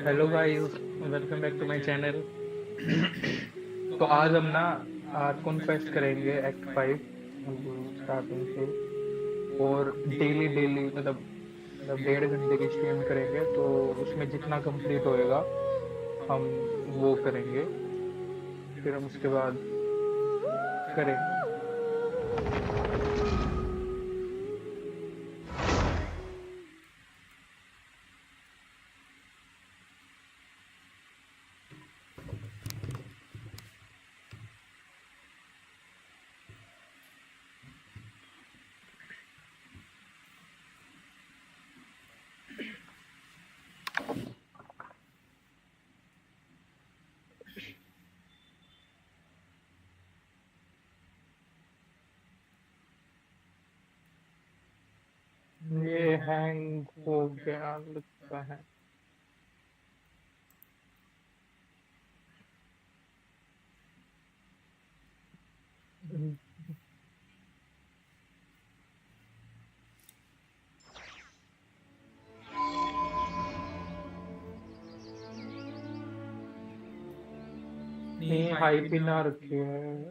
Hello guys, welcome back to my channel. तो आज हम ना आर्कोन फेस्ट करेंगे एक्ट 5 स्टार्टिंग से। और डेली डेली मतलब 1.5 घंटे की स्ट्रीम करेंगे, तो उसमें जितना कंप्लीट होएगा हम वो करेंगे। फिर हम उसके बाद करेंगे। ये हैंग हो गया लगता है। नहीं, हाई भी ना रखी है।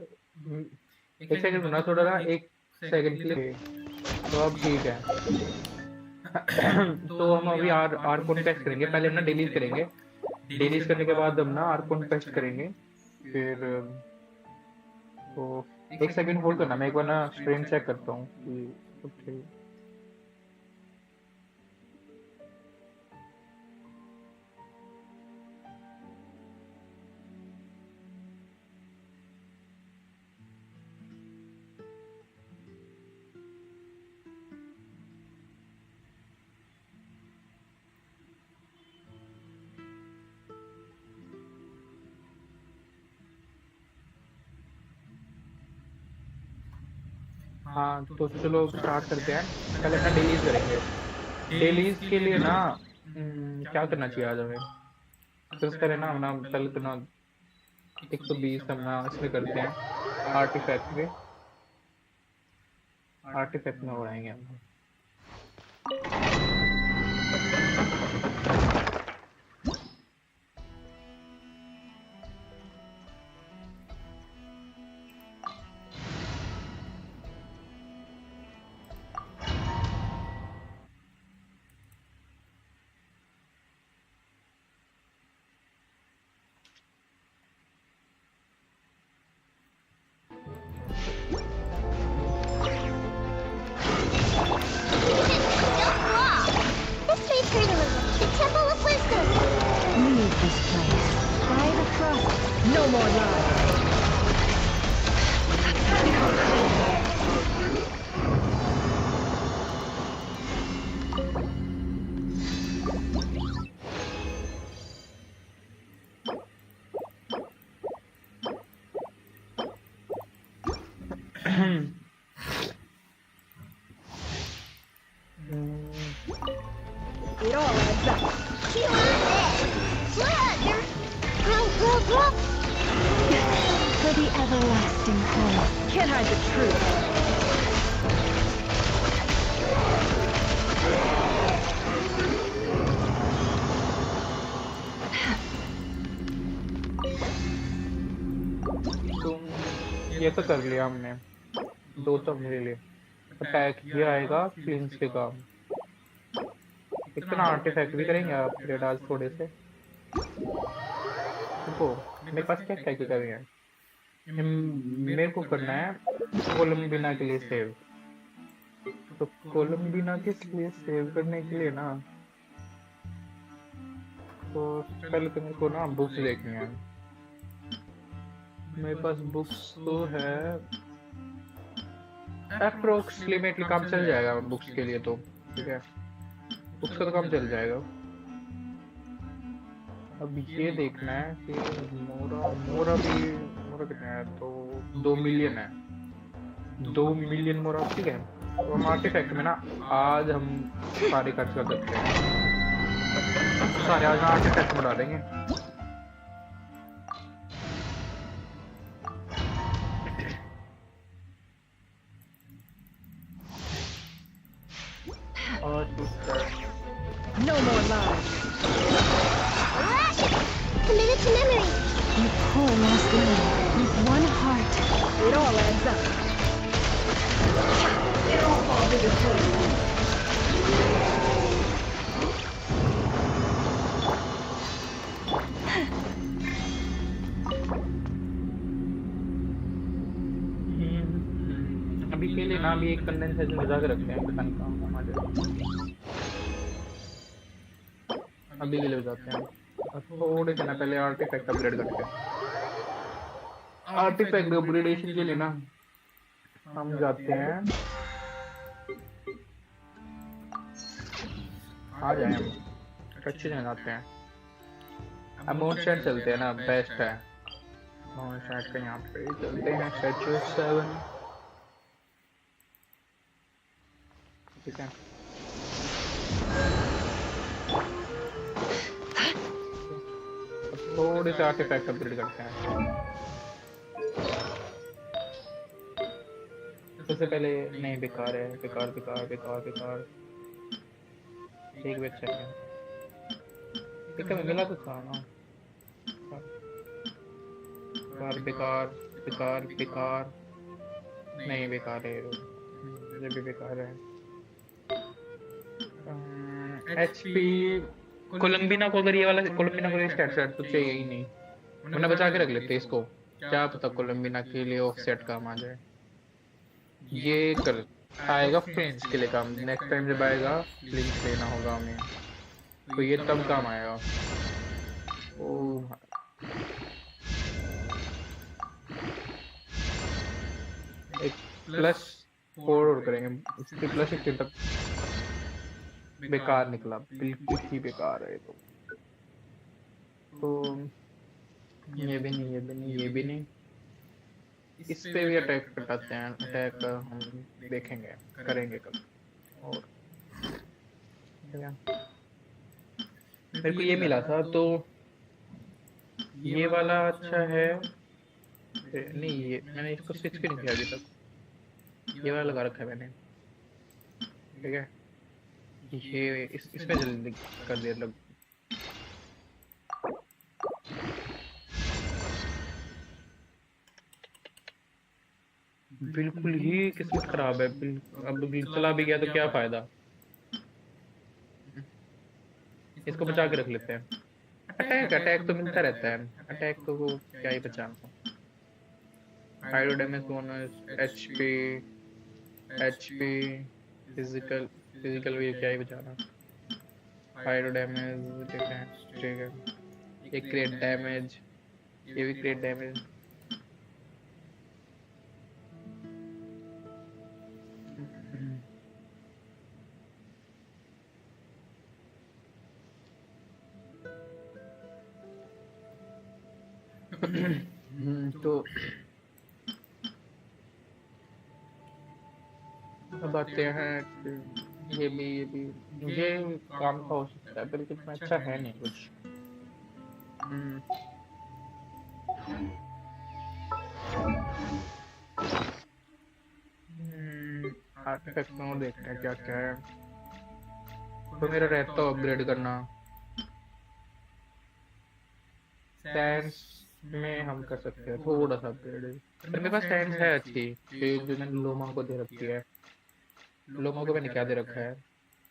एक सेकंड रुकना, थोड़ा ना, एक सेकंड के लिए। तो अब ठीक है। तो हम अभी आर्कोन टेस्ट करेंगे। पहले हम ना डेलीज करेंगे। डेलीज करने के बाद हम ना आर्कोन टेस्ट करेंगे। फिर तो एक सेकंड होल्ड करना, मैं एक बार ना स्ट्रीम चेक करता हूँ कि सब ठीक। हाँ, तो चलो स्टार्ट करते हैं। पहले अपना डेलीज करेंगे। डेलीज के लिए ना क्या करना चाहिए आज हमें? सबसे पहले ना हम ना पहले तो ना 120 हम ना इसमें करते हैं। आर्टिफैक्ट में उड़ाएंगे हम। Leave this place. By the cross. No more lies. It all adds up. For the everlasting cause. Can't hide the truth. तो ये तो कर लिया हमने। दो तो मेरे लिए अटैक ये आएगा, क्लींस के काम। इतना आर्टिफैक्ट भी करेंगे अपग्रेड आज थोड़े से। देखो मेरे पास क्या क्या कर रहे हैं। मेरे को करना है कोलम्बिना के लिए सेव। तो कोलम्बिना के लिए सेव करने के लिए ना, तो पहले तो मेरे को ना बुक्स देखनी है। मेरे पास बुक्स तो है, अप्रोक्सीमेटली काम चल जाएगा बुक्स के लिए। तो ठीक है, बुक्स का तो काम चल जाएगा। अब ये देखना है कि मोरा कितना है। तो 2 मिलियन है। 2 मिलियन मोरा, ठीक है। तो हम आर्टिफैक्ट में ना आज हम सारे खर्च कर सकते हैं। सारे आज आर्टिफैक्ट में डालेंगे। No more lies. यहाँ भी एक कंडेंसेशन बजा के रखते हैं, पता नहीं कहाँ हमारे अभी के लिए बजाते हैं। और थोड़े से ना पहले आर्टिफैक्ट अपग्रेड करते हैं। आर्टिफैक्ट अपग्रेडेशन के लिए ना हम जाते हैं, आ जाए हम अच्छे से जाते हैं। अब मोन सेट चलते हैं ना, बेस्ट है मोन सेट का। यहाँ पे चलते हैं स्टैचू 7, ठीक है। थोड़े से आर्टिफैक्ट अपग्रेड करते हैं। सबसे पहले नहीं, बेकार है, बेकार बेकार बेकार बेकार। एक भी अच्छा नहीं है, एक में मिला तो था ना। बेकार बेकार बेकार बेकार, नहीं बेकार है ये भी बेकार है। HP कोलंबिना को, अगर ये वाला कोलंबिना को स्टैट सेट तो चाहिए ही नहीं, वरना बचा के रख लेते इसको। क्या पता कोलंबिना के लिए ऑफ सेट काम आ जाए। ये कर आएगा फ्लिंच के लिए काम, नेक्स्ट टाइम जब आएगा फ्लिंच लेना होगा हमें, तो ये तब काम आएगा। ओ एक +4 और करेंगे, इसके +16 तक। बेकार निकला, बिल्कुल ही बेकार है तो ये भी नहीं, ये भी नहीं, ये भी नहीं। इस पे भी अटैक कटाते हैं, अटैक हम देखेंगे करेंगे कल। और मेरे को ये मिला था तो ये वाला अच्छा है। नहीं, ये मैंने इसको स्विच भी नहीं किया अभी तक, ये वाला लगा रखा है मैंने, ठीक है। ये इसमें जल्दी कर दिया लग। बिल्कुल ही किस्मत खराब है, अब चला भी गया तो क्या फायदा। इसको बचा के रख लेते हैं। अटैक अटैक तो मिलता रहता है, अटैक तो वो क्या ही बचाना। Hydro damage bonus, HP physical physical भी क्या ही बचाना। हाइड्रो डैमेज, ठीक है ठीक है। ये क्रिएट डैमेज, ये भी क्रिएट डैमेज। तो अब आते हैं, ये काम का हो सकता है, पर इतना अच्छा है नहीं कुछ। आर्टिफैक्ट में और देखते हैं क्या क्या है। तो मेरा रहता है अपग्रेड करना, सैंड्स में हम कर सकते हैं थोड़ा सा अपग्रेड। पर मेरे पास सैंड्स है अच्छी, जो मैंने लोमा को दे रखी है। लोमा को मैंने क्या दे रखा है,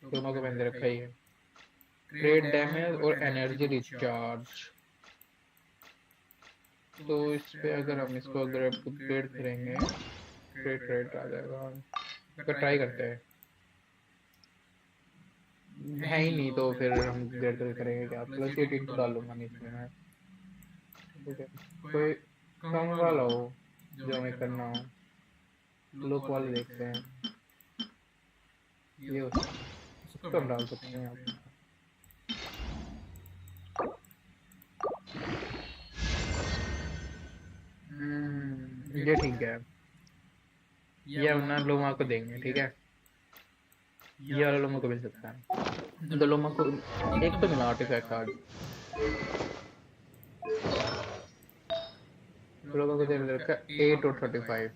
लोमा को मैंने दे रखा है क्रिएट डैमेज और एनर्जी रिचार्ज। तो इस पे अगर हम इसको अगर अपग्रेड करेंगे, क्रिएट आ जाएगा। अगर ट्राई करते हैं, है ही नहीं तो फिर हम अपग्रेड करेंगे क्या। +18 तो डालूंगा नहीं इसमें मैं, ठीक है। कोई कम वाला हो जो हमें करना हो, लुक वाले देखते हैं। ये उसको हम डाल सकते हैं यहाँ पे। ये ठीक है, ये हम ना लोमा को देंगे, ठीक है। ये वाला लोमा को मिल सकता है, तो लोमा को एक तो मिला आर्टिफैक्ट कार्ड। लोगों को दे रखा 8 और 35,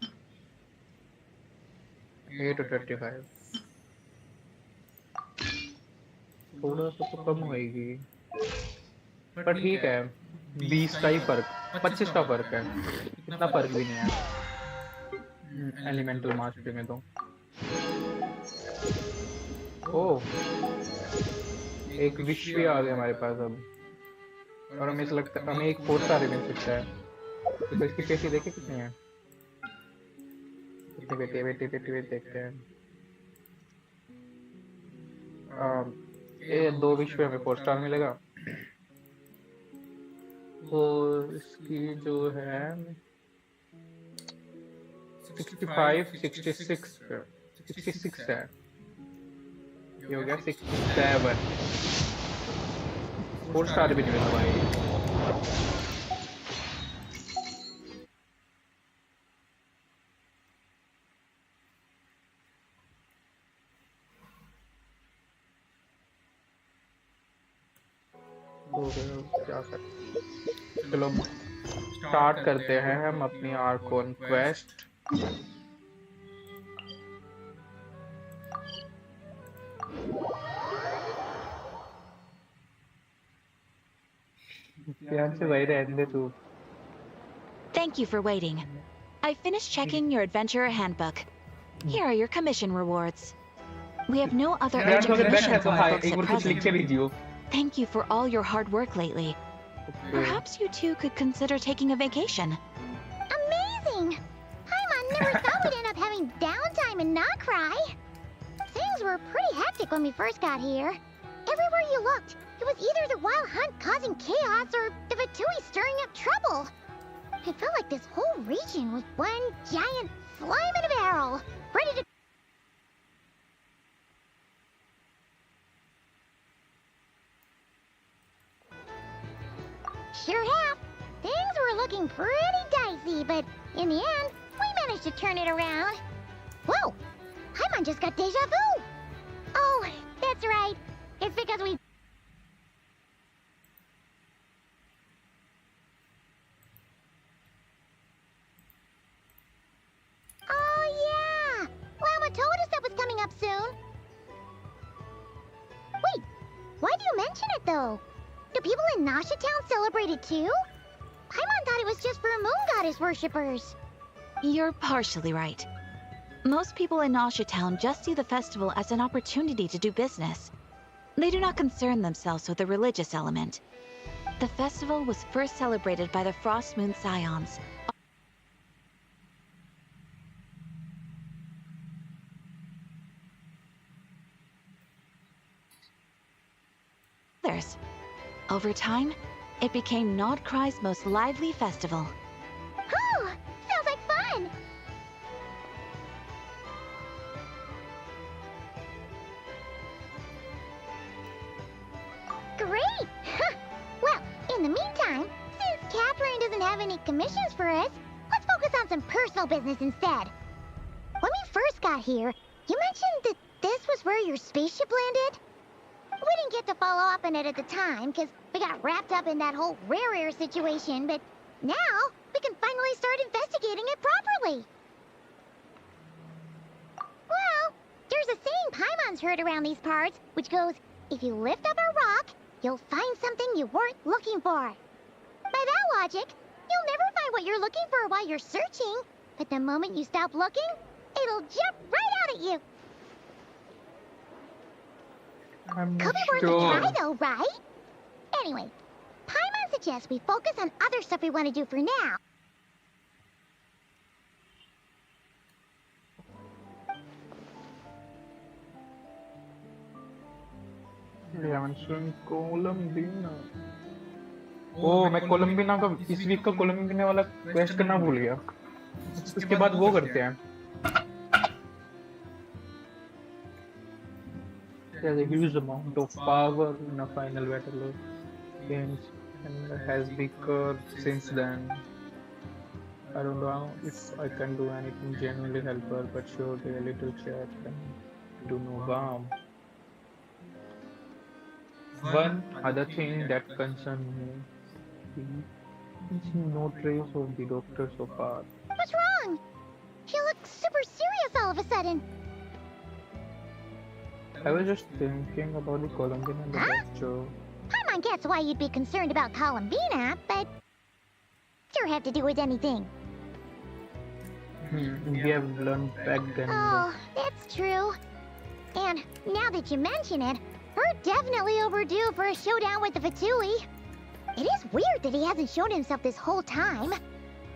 8 और 35। थोड़ा सा तो कम होएगी, पर ठीक है। 20 का ही फर्क, 25 का फर्क है, इतना फर्क भी नहीं है एलिमेंटल मास्टरी में तो। ओह, एक विश भी आ गया हमारे पास अब, और हमें ऐसा लगता है हमें एक 4 स्टार मिल सकता है। तो इसकी पेशी देखे कितनी है, वेट देखते हैं। ये 2 विश पे हमें 4 स्टार मिलेगा और इसकी जो है 65 66 है, ये हो गया 67। 4 स्टार भी नहीं मिला भाई। क्या कर, चलो स्टार्ट करते हैं हम अपनी आर्कॉन क्वेस्ट। ध्यान से भाई रहने दे तू। Thank you for waiting. I finished checking your adventurer handbook. Here are your commission rewards. We have no other यार urgent थोड़े बैठ है commissions तो on भाई the books एक at बार कुछ लिख के present. भेजियो। Thank you for all your hard work lately. Perhaps you two could consider taking a vacation. Amazing! Paimon never thought we'd end up having downtime in Nokrai. Things were pretty hectic when we first got here. Everywhere you looked, it was either the Wild Hunt causing chaos or the Vatui stirring up trouble. It felt like this whole region was one giant slime in a barrel, ready to... Sure have. Things were looking pretty dicey, but in the end, we managed to turn it around. Whoa! Paimon just got deja vu! Oh, that's right. It's because we... Oh, yeah! Llama told us that was coming up soon. Wait, why do you mention it, though? Do people in Nasha Town celebrate it, too? Paimon thought it was just for moon goddess worshippers. You're partially right. Most people in Nausea Town just see the festival as an opportunity to do business. They do not concern themselves with the religious element. The festival was first celebrated by the Frost Moon Scions. Others. Over time, it became Nodcry's most lively festival. Oh, sounds like fun! Great! Well, in the meantime, since Catherine doesn't have any commissions for us, let's focus on some personal business instead. When we first got here, you mentioned that this was where your spaceship landed? We didn't get to follow up on it at the time, because we got wrapped up in that whole rare air situation, but now we can finally start investigating it properly. Well, there's a saying Paimon's heard around these parts, which goes, if you lift up a rock, you'll find something you weren't looking for. By that logic, you'll never find what you're looking for while you're searching, but the moment you stop looking, it'll jump right out at you. I'm Could be worth a try though, right? Anyway, Paimon suggests we focus on other stuff we want to do for now. कोलंबिना। ओ मैं कोलंबिना का इस week का कोलंबिना वाला quest करना भूल गया। उसके बाद वो करते हैं। There's a huge amount of power in a final battle games and has been since then. I don't know if I can do anything genuinely help her, but surely a little chat can do no harm. One other thing that concerns me is no trace of the doctor so far. What's wrong? He looks super serious all of a sudden. I was just thinking about the Colombian and the doctor. Paimon gets why you'd be concerned about Columbina, but sure have to do with anything. We have learned back then. Oh, that's true. And now that you mention it, we're definitely overdue for a showdown with the Vatui. It is weird that he hasn't shown himself this whole time.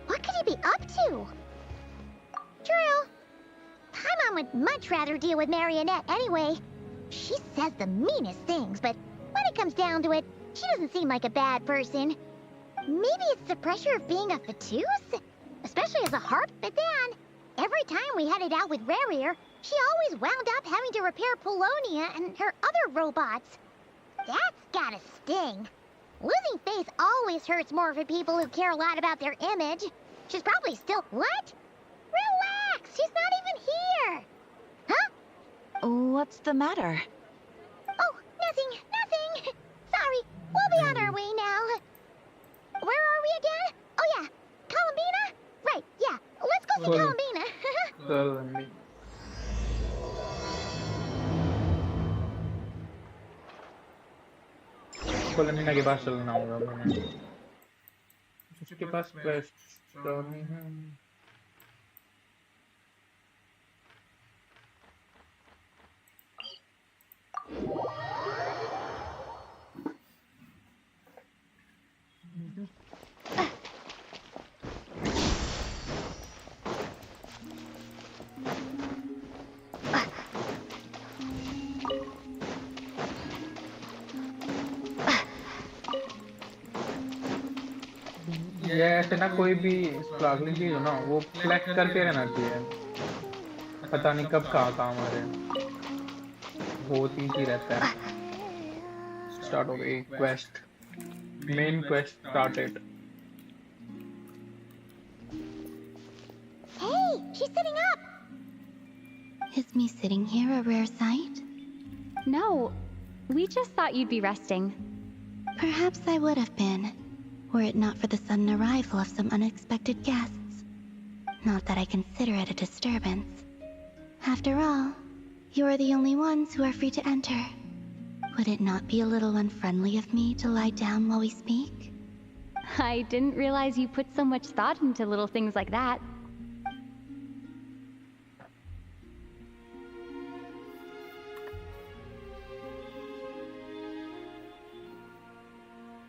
What could he be up to? True. Mom would much rather deal with Marionette anyway. She says the meanest things, but when it comes down to it, she doesn't seem like a bad person. Maybe it's the pressure of being a Fatous? Especially as a harp, but then, every time we headed out with Rarier, she always wound up having to repair Polonia and her other robots. That's gotta sting. Losing faith always hurts more for people who care a lot about their image. She's probably still... What? Relax! She's not even here! Huh? What's the matter? Oh, nothing. Sorry, we'll be on our way now. Where are we again? Oh yeah, Columbina? Right, yeah. Let's go see Columbina. Columbina. कोलंबिना के पास चलना होगा हमें। उसके पास quest करनी है। ये ऐसे ना कोई भी स्ट्रगलिंग चीज हो ना वो फ्लैक्स करके रहना चाहिए पता नहीं कब कहाँ काम आ रहे बहुत ईजी रहता है स्टार्ट हो गई quest main quest started Hey, she's sitting up. Is me sitting here a rare sight? No, we just thought you'd be resting. Perhaps I would have been, were it not for the sudden arrival of some unexpected guests. Not that I consider it a disturbance. After all, you are the only ones who are free to enter. Would it not be a little unfriendly of me to lie down while we speak? I didn't realize you put so much thought into little things like that.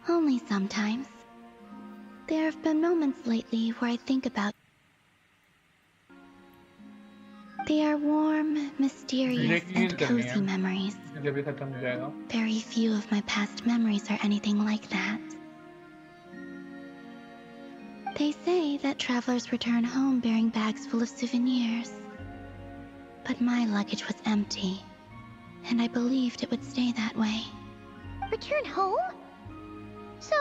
Only sometimes. There have been moments lately where I think about. They are warm, mysterious, and cozy memories. Very few of my past memories are anything like that. They say that travelers return home bearing bags full of souvenirs. But my luggage was empty, and I believed it would stay that way. Return home? So,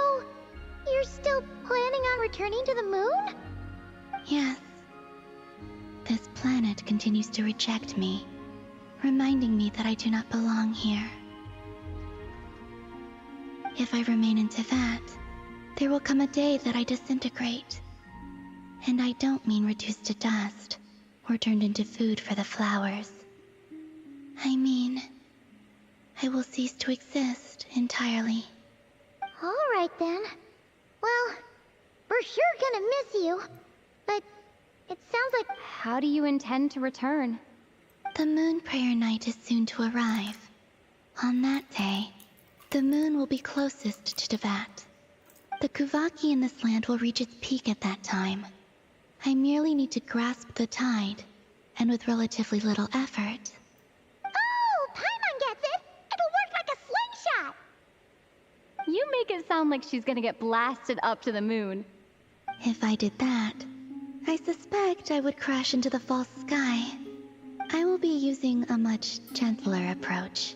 you're still planning on returning to the moon? Yes. This planet continues to reject me, reminding me that I do not belong here. If I remain in Teyvat, there will come a day that I disintegrate. And I don't mean reduced to dust, or turned into food for the flowers. I mean, I will cease to exist entirely. All right then. Well, we're sure gonna miss you. But it sounds like... How do you intend to return? The moon prayer night is soon to arrive. On that day, the moon will be closest to Teyvat. The Kuvaki in this land will reach its peak at that time. I merely need to grasp the tide, and with relatively little effort. Oh, Paimon gets it! It'll work like a slingshot! You make it sound like she's gonna get blasted up to the moon. If I did that, I suspect I would crash into the false sky. I will be using a much gentler approach.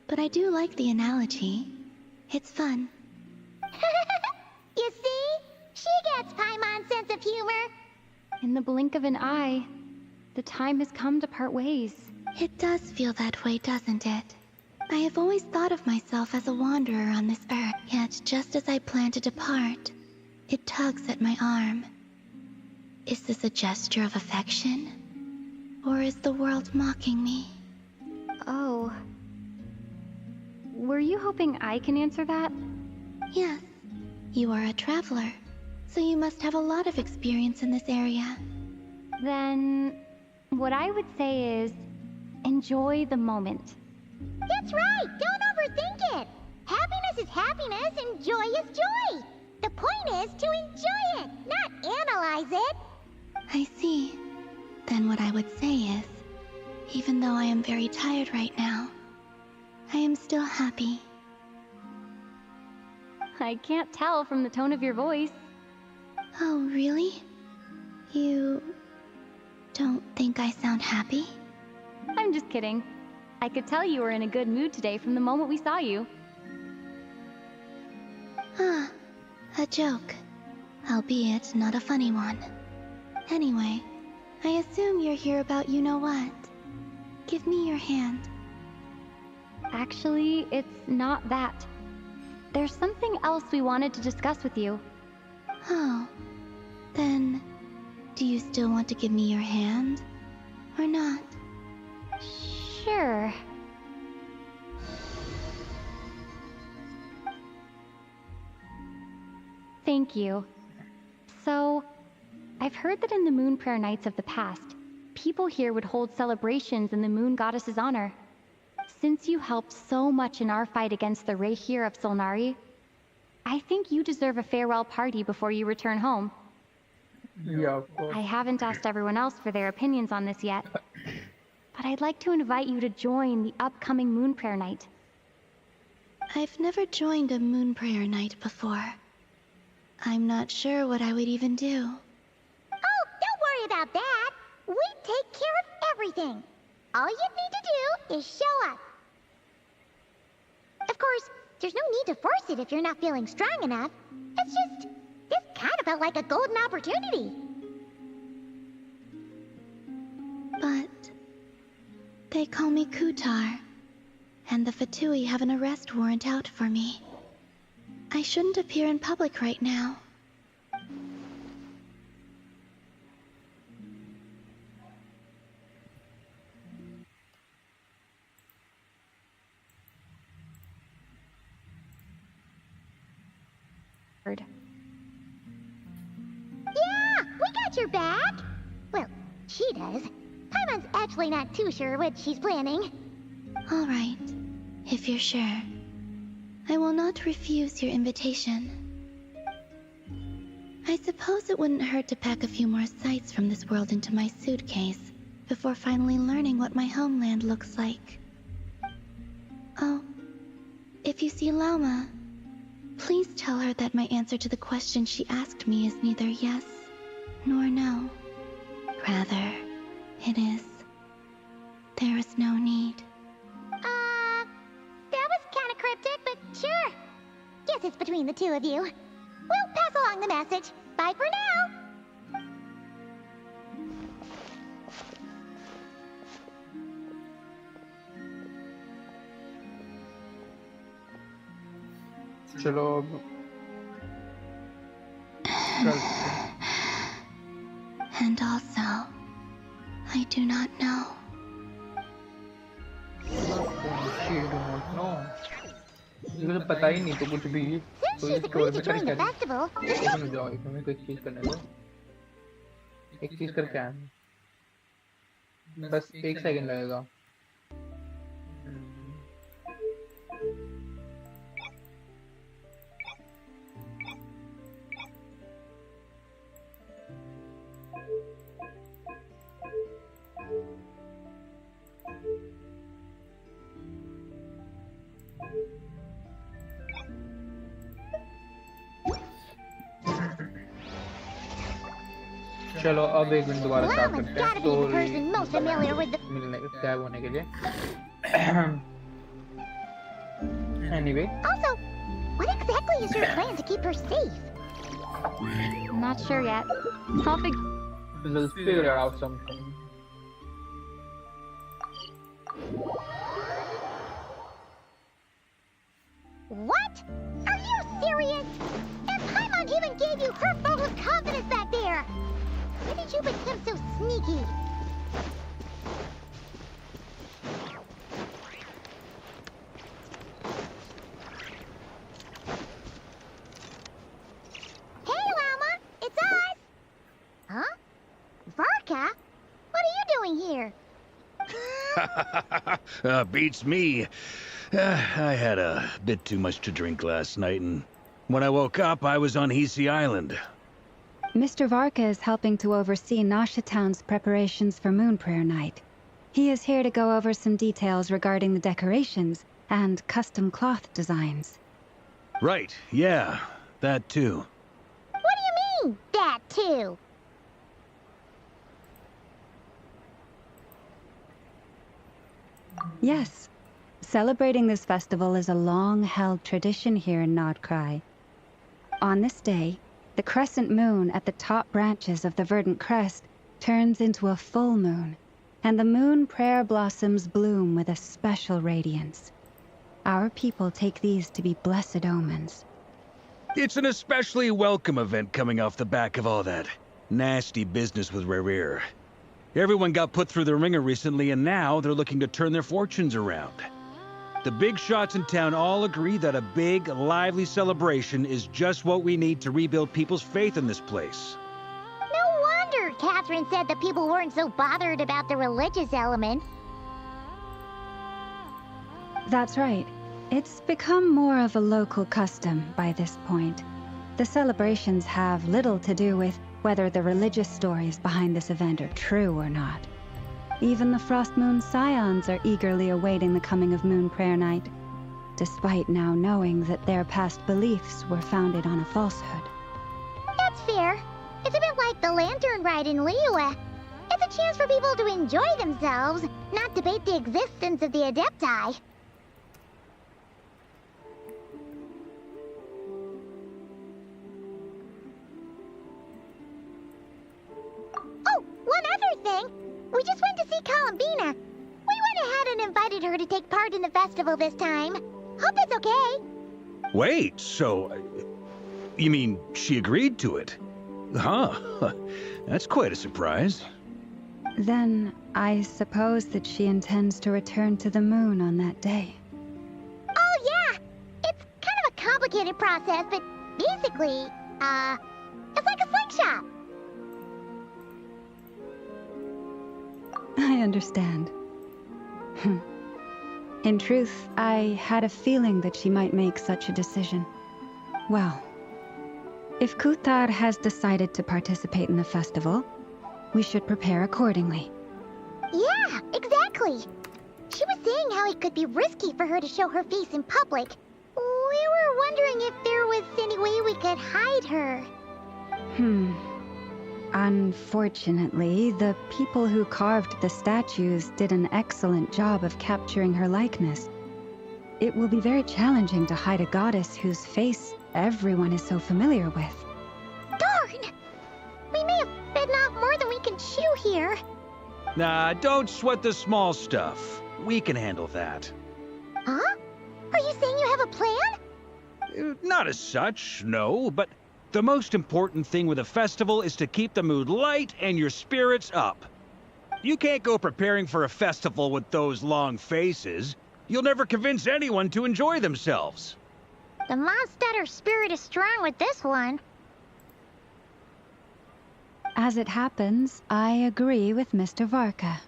But I do like the analogy. It's fun. You see? She gets Paimon's sense of humor. In the blink of an eye, the time has come to part ways. It does feel that way, doesn't it? I have always thought of myself as a wanderer on this earth, yet just as I plan to depart, it tugs at my arm. Is this a gesture of affection? Or is the world mocking me? Oh. Were you hoping I can answer that? Yes. You are a traveler, so you must have a lot of experience in this area. Then, what I would say is, enjoy the moment. That's right! Don't overthink it! Happiness is happiness and joy is joy! The point is to enjoy it, not analyze it! I see. Then what I would say is, Even though I am very tired right now, I am still happy. I can't tell from the tone of your voice. Oh, really? You don't think I sound happy? I'm just kidding. I could tell you were in a good mood today from the moment we saw you. Ah, a joke. Albeit not a funny one. Anyway, I assume you're here about you-know-what. Give me your hand. Actually, it's not that. There's something else we wanted to discuss with you. Oh, then do you still want to give me your hand? Or not? Sure. Thank you. So, I've heard that in the Moon Prayer Nights of the past, people here would hold celebrations in the Moon Goddess's honor. Since you helped so much in our fight against the Rayhir of Solnari, I think you deserve a farewell party before you return home. Yeah, of course. I haven't asked everyone else for their opinions on this yet, but I'd like to invite you to join the upcoming Moon Prayer Night. I've never joined a Moon Prayer Night before. I'm not sure what I would even do. Oh, don't worry about that. We take care of everything. All you need to do is show up. Of course, there's no need to force it if you're not feeling strong enough. It's just, this kind of felt like a golden opportunity. But they call me Kutar, and the Fatui have an arrest warrant out for me. I shouldn't appear in public right now. Yeah, we got your back. Well, she does. Paimon's actually not too sure what she's planning. All right, if you're sure. I will not refuse your invitation. I suppose it wouldn't hurt to pack a few more sights from this world into my suitcase before finally learning what my homeland looks like. Oh, if you see Lauma, please tell her that my answer to the question she asked me is neither yes nor no. Rather, it is. There is no need. That was kind of cryptic, but sure. Guess it's between the two of you. We'll pass along the message. Bye for now. चलो अब चलते हैं। And also, I do not know. You don't know. मुझे तो पता ही नहीं तो कुछ भी। Since तो she's इस स्टोरी agreed में to join the क्या festival, है? जाओ एक हमें कोई चीज करने दो। एक चीज करके आए। बस 1 सेकंड लगेगा। चलो अब एक मिनट दोबारा स्टार्ट Lama's करते हैं gotta be the story person most familiar with the... मिलने गायब होने के लिए anyway Also, what exactly is your plan to keep her safe? I'm not sure yet. we'll figure out something. What? Are you serious? And Paimon even gave you her vote of confidence back there. When did you become so sneaky? Hey, Lama, it's us. Huh? Varka? What are you doing here? Beats me. I had a bit too much to drink last night, and when I woke up, I was on Hisi Island. Mr. Varka is helping to oversee Nasha Town's preparations for Moon Prayer Night. He is here to go over some details regarding the decorations and custom cloth designs. Right, yeah, that too. What do you mean, that too? Yes. Celebrating this festival is a long-held tradition here in Nodcry. On this day, the crescent moon at the top branches of the verdant crest turns into a full moon, and the moon prayer blossoms bloom with a special radiance. Our people take these to be blessed omens. It's an especially welcome event coming off the back of all that nasty business with Rare. Everyone got put through the ringer recently, and now they're looking to turn their fortunes around. The big shots in town all agree that a big, lively celebration is just what we need to rebuild people's faith in this place. No wonder Catherine said that people weren't so bothered about the religious element. That's right. It's become more of a local custom by this point. The celebrations have little to do with whether the religious stories behind this event are true or not. Even the Frost Moon Scions are eagerly awaiting the coming of Moon Prayer Night, despite now knowing that their past beliefs were founded on a falsehood. That's fair. It's a bit like the Lantern Ride in Liyue. It's a chance for people to enjoy themselves, not debate the existence of the Adepti. Oh, one other thing! We just went to see Columbina. We went ahead and invited her to take part in the festival this time. Hope that's okay. Wait, so... you mean she agreed to it? Huh. That's quite a surprise. Then, I suppose that she intends to return to the moon on that day. Oh, yeah! It's kind of a complicated process, but basically, it's like a slingshot. I understand. In truth, I had a feeling that she might make such a decision. Well, if Kuthar has decided to participate in the festival, we should prepare accordingly. Yeah, exactly. She was saying how it could be risky for her to show her face in public. We were wondering if there was any way we could hide her. Unfortunately, the people who carved the statues did an excellent job of capturing her likeness. It will be very challenging to hide a goddess whose face everyone is so familiar with. Darn! We may have bitten off more than we can chew here. Nah, don't sweat the small stuff. We can handle that. Huh? Are you saying you have a plan? Not as such, no, but the most important thing with a festival is to keep the mood light and your spirits up. You can't go preparing for a festival with those long faces. You'll never convince anyone to enjoy themselves. The Mondstatter spirit is strong with this one. As it happens, I agree with Mr. Varka.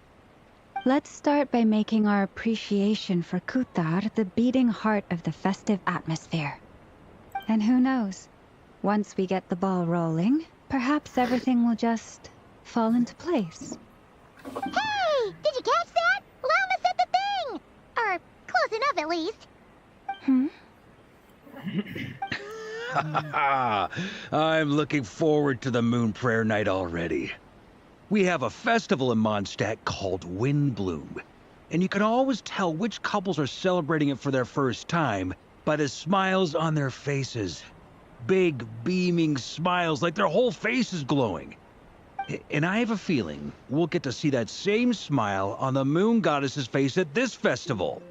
Let's start by making our appreciation for Kuthar the beating heart of the festive atmosphere. And who knows? Once we get the ball rolling, perhaps everything will just fall into place. Hey! Did you catch that? Llama said the thing! Or close enough, at least. I'm looking forward to the Moon Prayer Night already. We have a festival in Mondstadt called Windbloom, and you can always tell which couples are celebrating it for their first time by the smiles on their faces. Big, beaming smiles like their whole face is glowing. And I have a feeling we'll get to see that same smile on the Moon Goddess's face at this festival.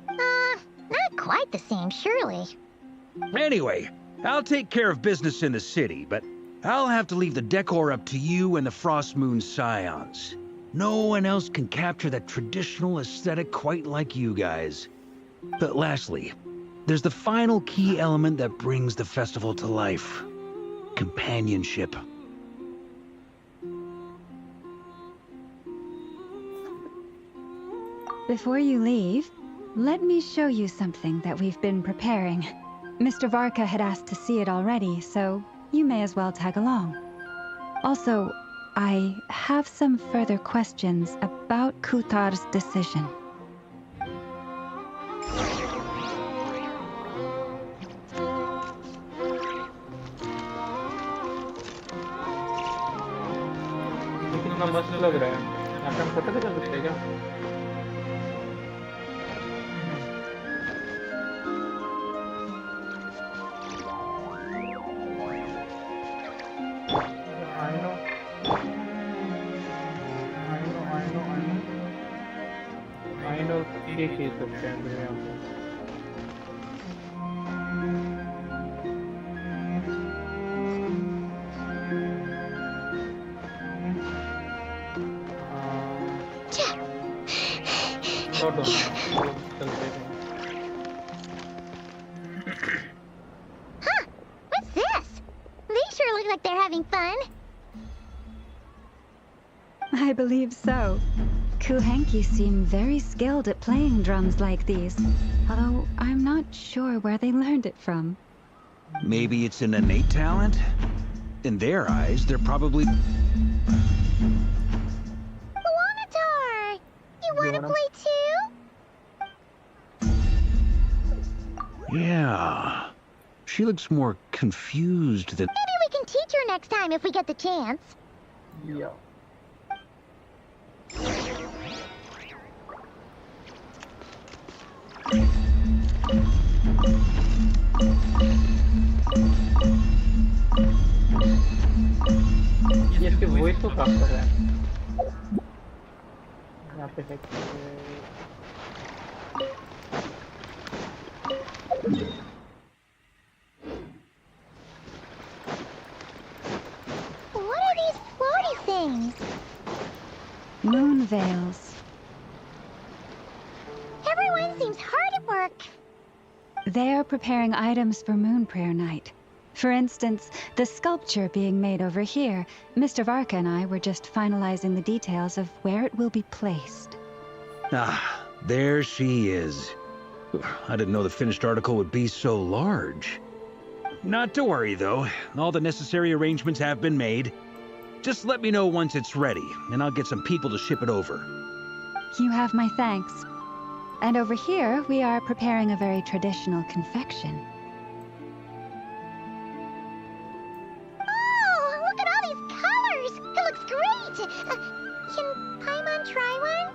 Not quite the same, surely. Anyway, I'll take care of business in the city, but I'll have to leave the decor up to you and the Frost Moon Scions. No one else can capture that traditional aesthetic quite like you guys. But lastly, there's the final key element that brings the festival to life. Companionship. Before you leave, let me show you something that we've been preparing. Mr. Varka had asked to see it already, so you may as well tag along. Also, I have some further questions about about Kutar's decision. कितना मस्त लग रहा है। यहाँ पे हम photo भी कर सकते हैं क्या? I know. I know ये चीज सकते हैं दुनिया में। चलते हैं। Huh? What's this? These sure look like they're having fun. I believe so. Kuhenki seem very skilled at playing drums like these, although I'm not sure where they learned it from. Maybe it's an innate talent? In their eyes, they're probably... Wanatar! You wanna play too? Yeah. She looks more confused than... Maybe we can teach her next time if we get the chance. Yeah. ये इसके voice को काम कर रहा है। यहाँ पे है What are these floaty things? Moon veils. Everyone seems hard at work. They're preparing items for Moon Prayer Night. For instance, the sculpture being made over here, Mr. Varka and I were just finalizing the details of where it will be placed. Ah, there she is. I didn't know the finished article would be so large. Not to worry, though. All the necessary arrangements have been made. Just let me know once it's ready, and I'll get some people to ship it over. You have my thanks. And over here, we are preparing a very traditional confection. Oh, look at all these colors! It looks great! Can Paimon try one?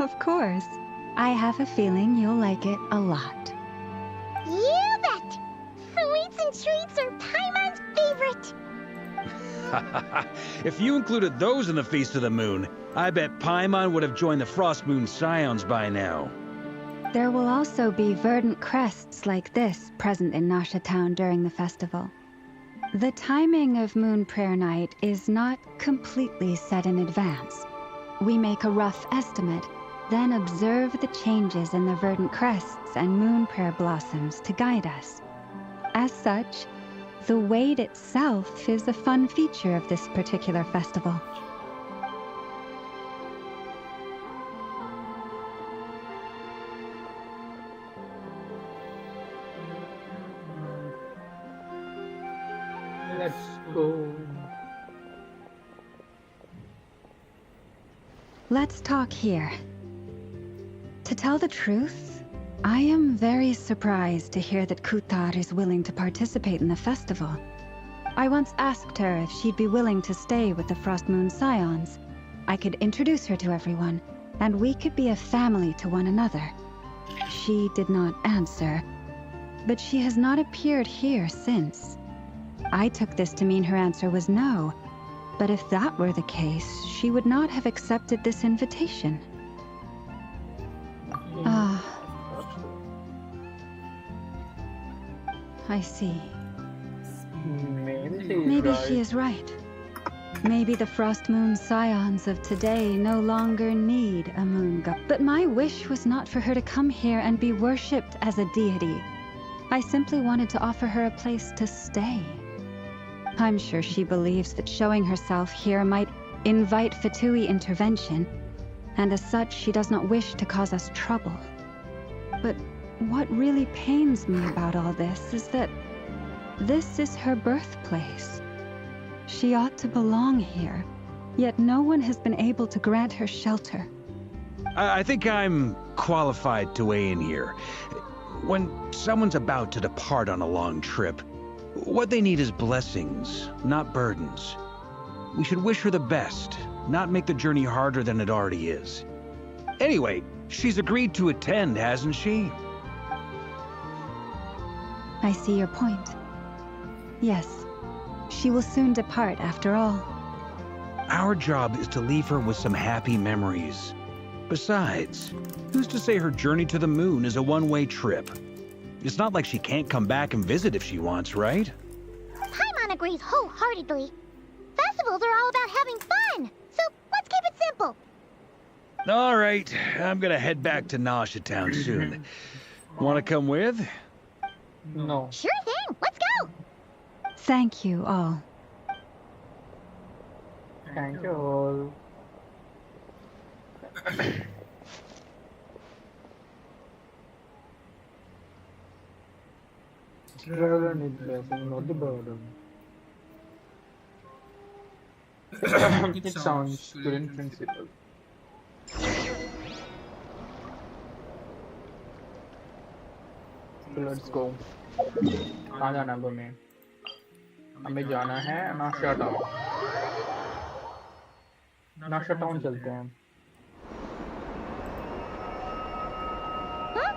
Of course. I have a feeling you'll like it a lot. You bet! Sweets and treats are Paimon's favorite! If you included those in the Feast of the Moon, I bet Paimon would have joined the Frost Moon Scions by now. There will also be verdant crests like this present in Nasha Town during the festival. The timing of Moon Prayer Night is not completely set in advance. We make a rough estimate, then observe the changes in the verdant crests and Moon Prayer blossoms to guide us. As such, the wait itself is a fun feature of this particular festival. Let's go. Let's talk here. To tell the truth, I am very surprised to hear that Kutar is willing to participate in the festival. I once asked her if she'd be willing to stay with the Frost Moon Scions. I could introduce her to everyone, and we could be a family to one another. She did not answer, but she has not appeared here since. I took this to mean her answer was no, but if that were the case, she would not have accepted this invitation. Ah. I see. Maybe she is right. Maybe the Frost Moon Scions of today no longer need a moon god. But my wish was not for her to come here and be worshipped as a deity. I simply wanted to offer her a place to stay. I'm sure she believes that showing herself here might invite Fatui intervention, and as such she does not wish to cause us trouble. But what really pains me about all this is that this is her birthplace. She ought to belong here, yet no one has been able to grant her shelter. I think I'm qualified to weigh in here. When someone's about to depart on a long trip, what they need is blessings, not burdens. We should wish her the best, not make the journey harder than it already is. Anyway, she's agreed to attend, hasn't she? I see your point. Yes, she will soon depart after all. Our job is to leave her with some happy memories. Besides, who's to say her journey to the moon is a one-way trip? It's not like she can't come back and visit if she wants, right? Paimon agrees wholeheartedly. Festivals are all about having fun, so let's keep it simple. All right, I'm gonna head back to Nausea Town soon. Want to come with? No. Sure thing, let's go! Thank you all. Thank you all. Traveler needs blessing, not the burden. It sounds good in principle. So let's go. कहाँ जाना है हमें? हमें जाना है नाशा town. नाशा town चलते हैं. Huh?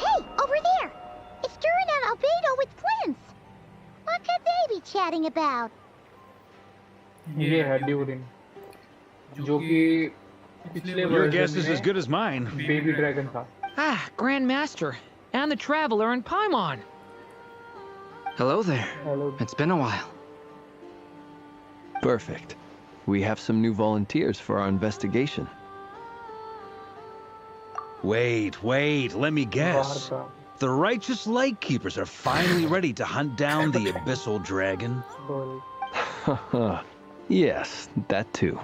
Hey, over there! It's Durin and Albedo with Flints! What could they be chatting about? ये है ड्यूरिन, जो कि पिछले Your guess is version as good as mine. में बेबी ड्रैगन था. Ah, Grandmaster, and the Traveler and Paimon. Hello there. Hello. It's been a while. Perfect. We have some new volunteers for our investigation. Wait, let me guess. बाहर था. The righteous Lightkeepers are finally ready to hunt down the Abyssal Dragon. Sorry. Yes, that too.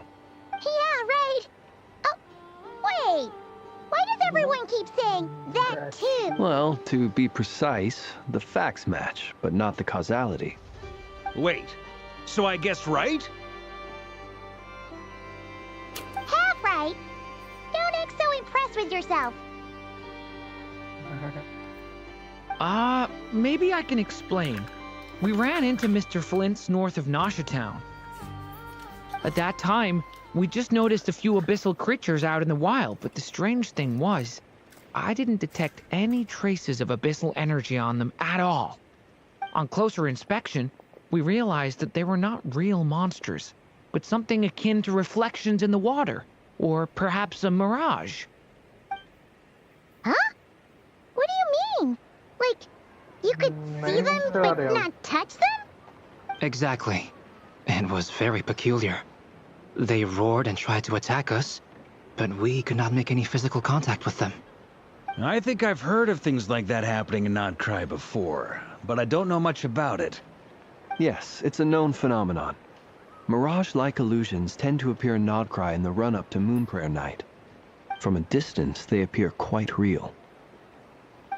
Yeah, right! Oh, wait! Why does everyone keep saying that too? Well, to be precise, the facts match, but not the causality. Wait, so I guessed right? Half right! Don't act so impressed with yourself. Maybe I can explain. We ran into Mr. Flint's north of Nausea Town. At that time, we just noticed a few abyssal creatures out in the wild, but the strange thing was, I didn't detect any traces of abyssal energy on them at all. On closer inspection, we realized that they were not real monsters, but something akin to reflections in the water, or perhaps a mirage. Huh? What do you mean? Like, you could see them but not touch them? Exactly. It was very peculiar. They roared and tried to attack us, but we could not make any physical contact with them. I think I've heard of things like that happening in Notcry before, but I don't know much about it. Yes, it's a known phenomenon. Mirage-like illusions tend to appear in Nodcry in the run-up to Moonprayer Night. From a distance, they appear quite real.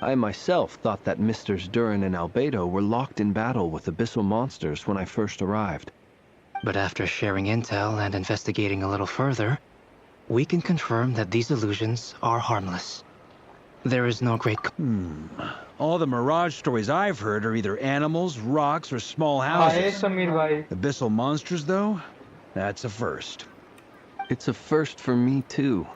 I myself thought that Misters Durin and Albedo were locked in battle with abyssal monsters when I first arrived. But after sharing intel and investigating a little further, we can confirm that these illusions are harmless. There is no great... All the Mirage stories I've heard are either animals, rocks, or small आए houses. Sameer भाई. Abyssal monsters, though? That's a first. It's a first for me, too.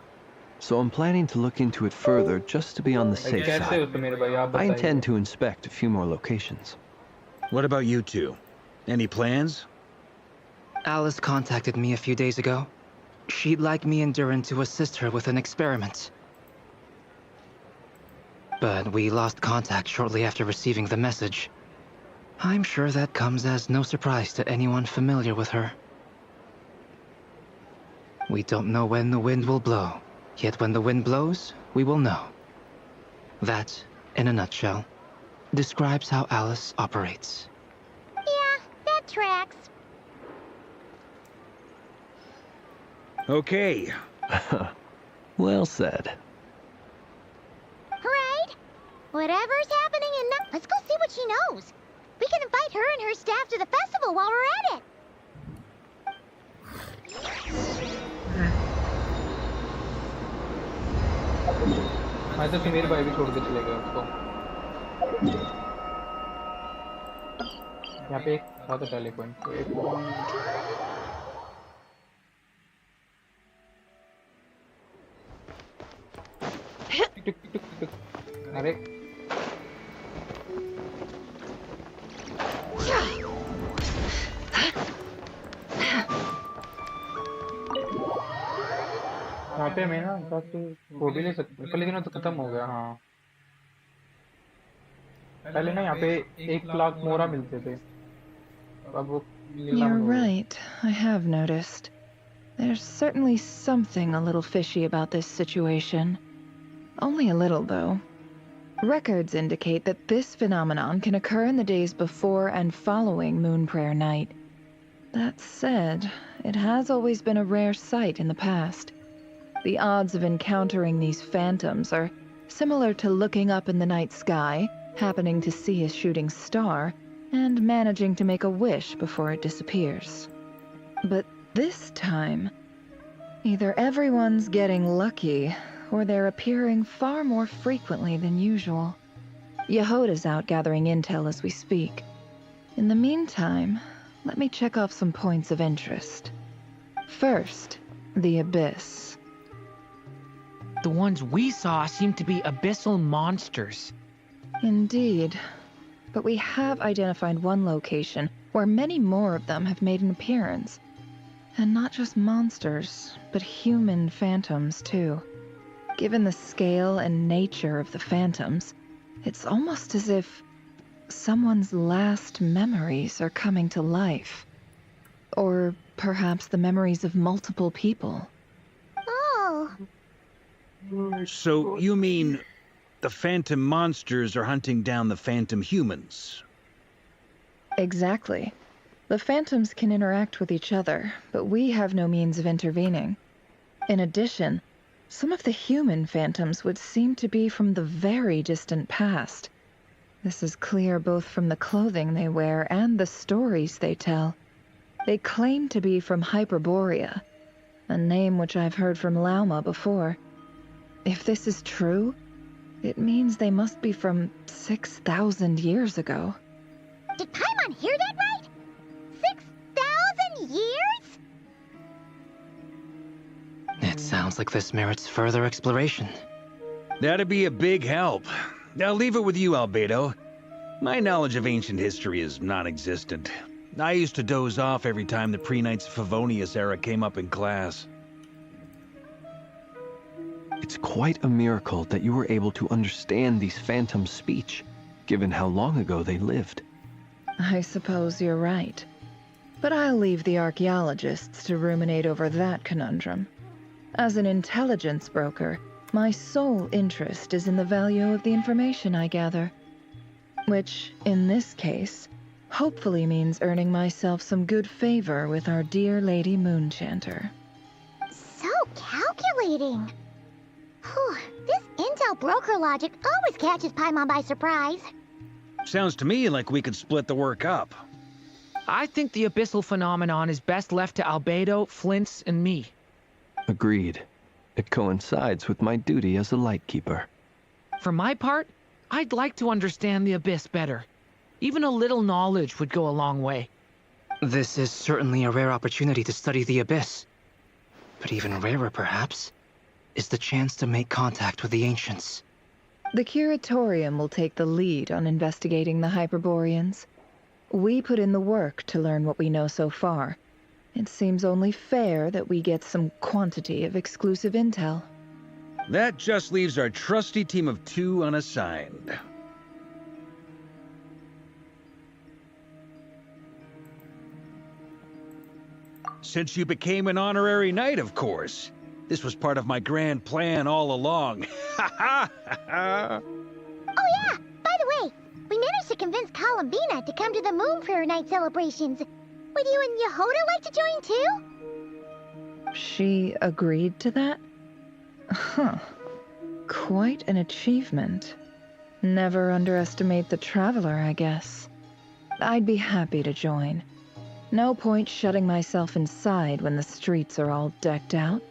So I'm planning to look into it further just to be on the safe कैसे हो side. Sameer भाई आप I बताइए. intend to inspect a few more locations. What about you two? Any plans? Alice contacted me a few days ago. She'd like me and Durin to assist her with an experiment. But we lost contact shortly after receiving the message. I'm sure that comes as no surprise to anyone familiar with her. We don't know when the wind will blow, yet when the wind blows, we will know. That, in a nutshell, describes how Alice operates. Yeah, that tracks. Okay. Well said. Right? Whatever's happening in let's go see what she knows. We can invite her and her staff to the festival while we're at it. मैं तो समीर भाई भी छोड़ के चले गए उसको। यहाँ पे एक था तो पहले पॉइंट तो एक टिक टिक टिक। अरे यहाँ पे मैं ना तो वो भी ले सकते पर लेकिन वो तो खत्म हो गया। हाँ पहले ना यहाँ पे 1 लाख मोरा मिलते थे, अब वो नीलाम You're हो गए। right. I have noticed. There's certainly something a little fishy about this situation. Only a little, though. Records indicate that this phenomenon can occur in the days before and following Moon Prayer Night. That said, it has always been a rare sight in the past. The odds of encountering these phantoms are similar to looking up in the night sky, happening to see a shooting star, and managing to make a wish before it disappears. But this time, either everyone's getting lucky, or they're appearing far more frequently than usual. Yehoda's out gathering intel as we speak. In the meantime, let me check off some points of interest. First, the Abyss. The ones we saw seem to be abyssal monsters. Indeed. But we have identified one location where many more of them have made an appearance. And not just monsters, but human phantoms, too. Given the scale and nature of the phantoms, it's almost as if someone's last memories are coming to life. Or perhaps the memories of multiple people. Oh, So you mean the phantom monsters are hunting down the phantom humans? Exactly. The phantoms can interact with each other, but we have no means of intervening. In addition, some of the human phantoms would seem to be from the very distant past. This is clear both from the clothing they wear and the stories they tell. They claim to be from Hyperborea, a name which I've heard from Lauma before. If this is true, it means they must be from 6,000 years ago. did Paimon hear that right? 6,000 years? It sounds like this merits further exploration. That'd be a big help. I'll leave it with you, Albedo. My knowledge of ancient history is non-existent. I used to doze off every time the pre-Knights of Favonius era came up in class. It's quite a miracle that you were able to understand these phantoms' speech, given how long ago they lived. I suppose you're right. But I'll leave the archaeologists to ruminate over that conundrum. As an intelligence broker, my sole interest is in the value of the information I gather. Which, in this case, hopefully means earning myself some good favor with our dear Lady Moonchanter. So calculating. Whew, this intel broker logic always catches Paimon by surprise. Sounds to me like we could split the work up. I think the abyssal phenomenon is best left to Albedo, Flint's, and me. Agreed. It coincides with my duty as a lightkeeper. For my part, I'd like to understand the abyss better. Even a little knowledge would go a long way. This is certainly a rare opportunity to study the Abyss. But even rarer, perhaps, is the chance to make contact with the Ancients. The Curatorium will take the lead on investigating the Hyperboreans. We put in the work to learn what we know so far. It seems only fair that we get some quantity of exclusive intel. That just leaves our trusty team of 2 unassigned. Since you became an honorary knight, of course. This was part of my grand plan all along. Ha ha ha! Oh yeah, by the way, we managed to convince Columbina to come to the Moon Prayer Night celebrations. Would you and Yehoda like to join too? She agreed to that? Huh. Quite an achievement. Never underestimate the traveler, I guess. I'd be happy to join. No point shutting myself inside when the streets are all decked out.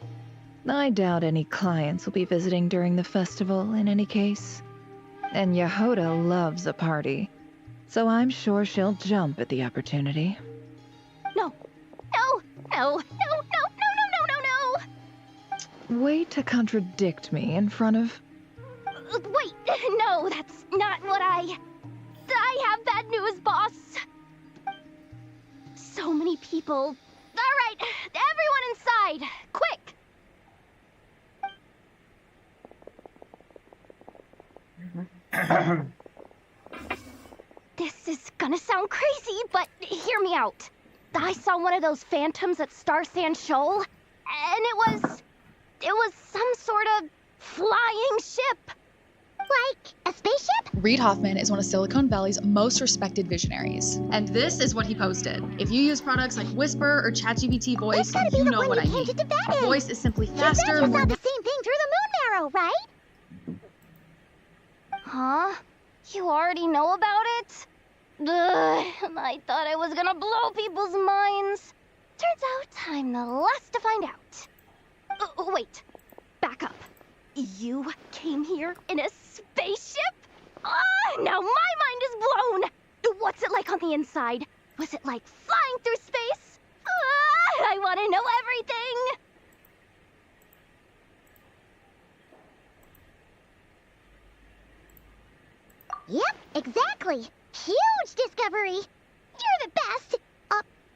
I doubt any clients will be visiting during the festival in any case. And Yehoda loves a party, so I'm sure she'll jump at the opportunity. No, no, no, no, no, no, no, no, no, no! Way to contradict me in front of... Wait, no, that's not what I have bad news, boss. So many people. All right, everyone inside, quick! This is gonna sound crazy, but hear me out. I saw one of those phantoms at Star Sand Shoal, and it was some sort of flying ship. Like a spaceship? Reid Hoffman is one of Silicon Valley's most respected visionaries. And this is what he posted. If you use products like Whisper or ChatGPT Voice, you know what I mean. Voice is simply faster. It's not the same thing through the moon marrow, right? Huh? You already know about it? Ugh, I thought I was gonna blow people's minds. Turns out I'm the last to find out. Wait, back up. You came here in a spaceship? Now my mind is blown! What's it like on the inside? Was it like flying through space? I want to know everything! Yep, exactly. Huge discovery. You're the best.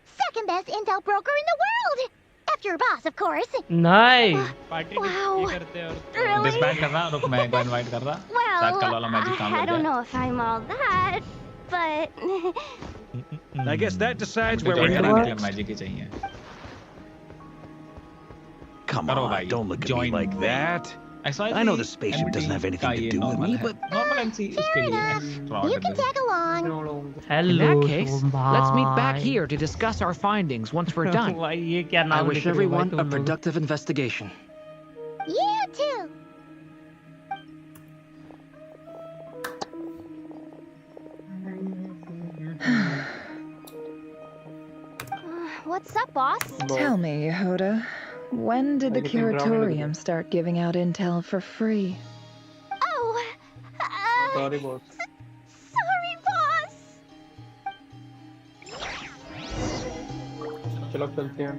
Second best intel broker in the world. After your boss, of course. Nice. Wow. Really? Disband कर रहा, रुक मैं एक बार invite कर रहा. शायद कल वाला magic काम I कर don't जाए. know if I'm all that, but... I guess that decides where Join we're करने के लिए heading. magic ही चाहिए. Come करो on, भाई, don't look at me join like that. I know the spaceship doesn't have anything to do with me, but normal MC उसके लिए You can tag along. In that case, let's meet back here to discuss our findings once we're done. I wish everyone a productive investigation. You too. What's up, boss? Tell me, Yehoda, when did the Curatorium start giving out intel for free? Oh, Sorry, boss. sorry, boss. चलो चलते हैं.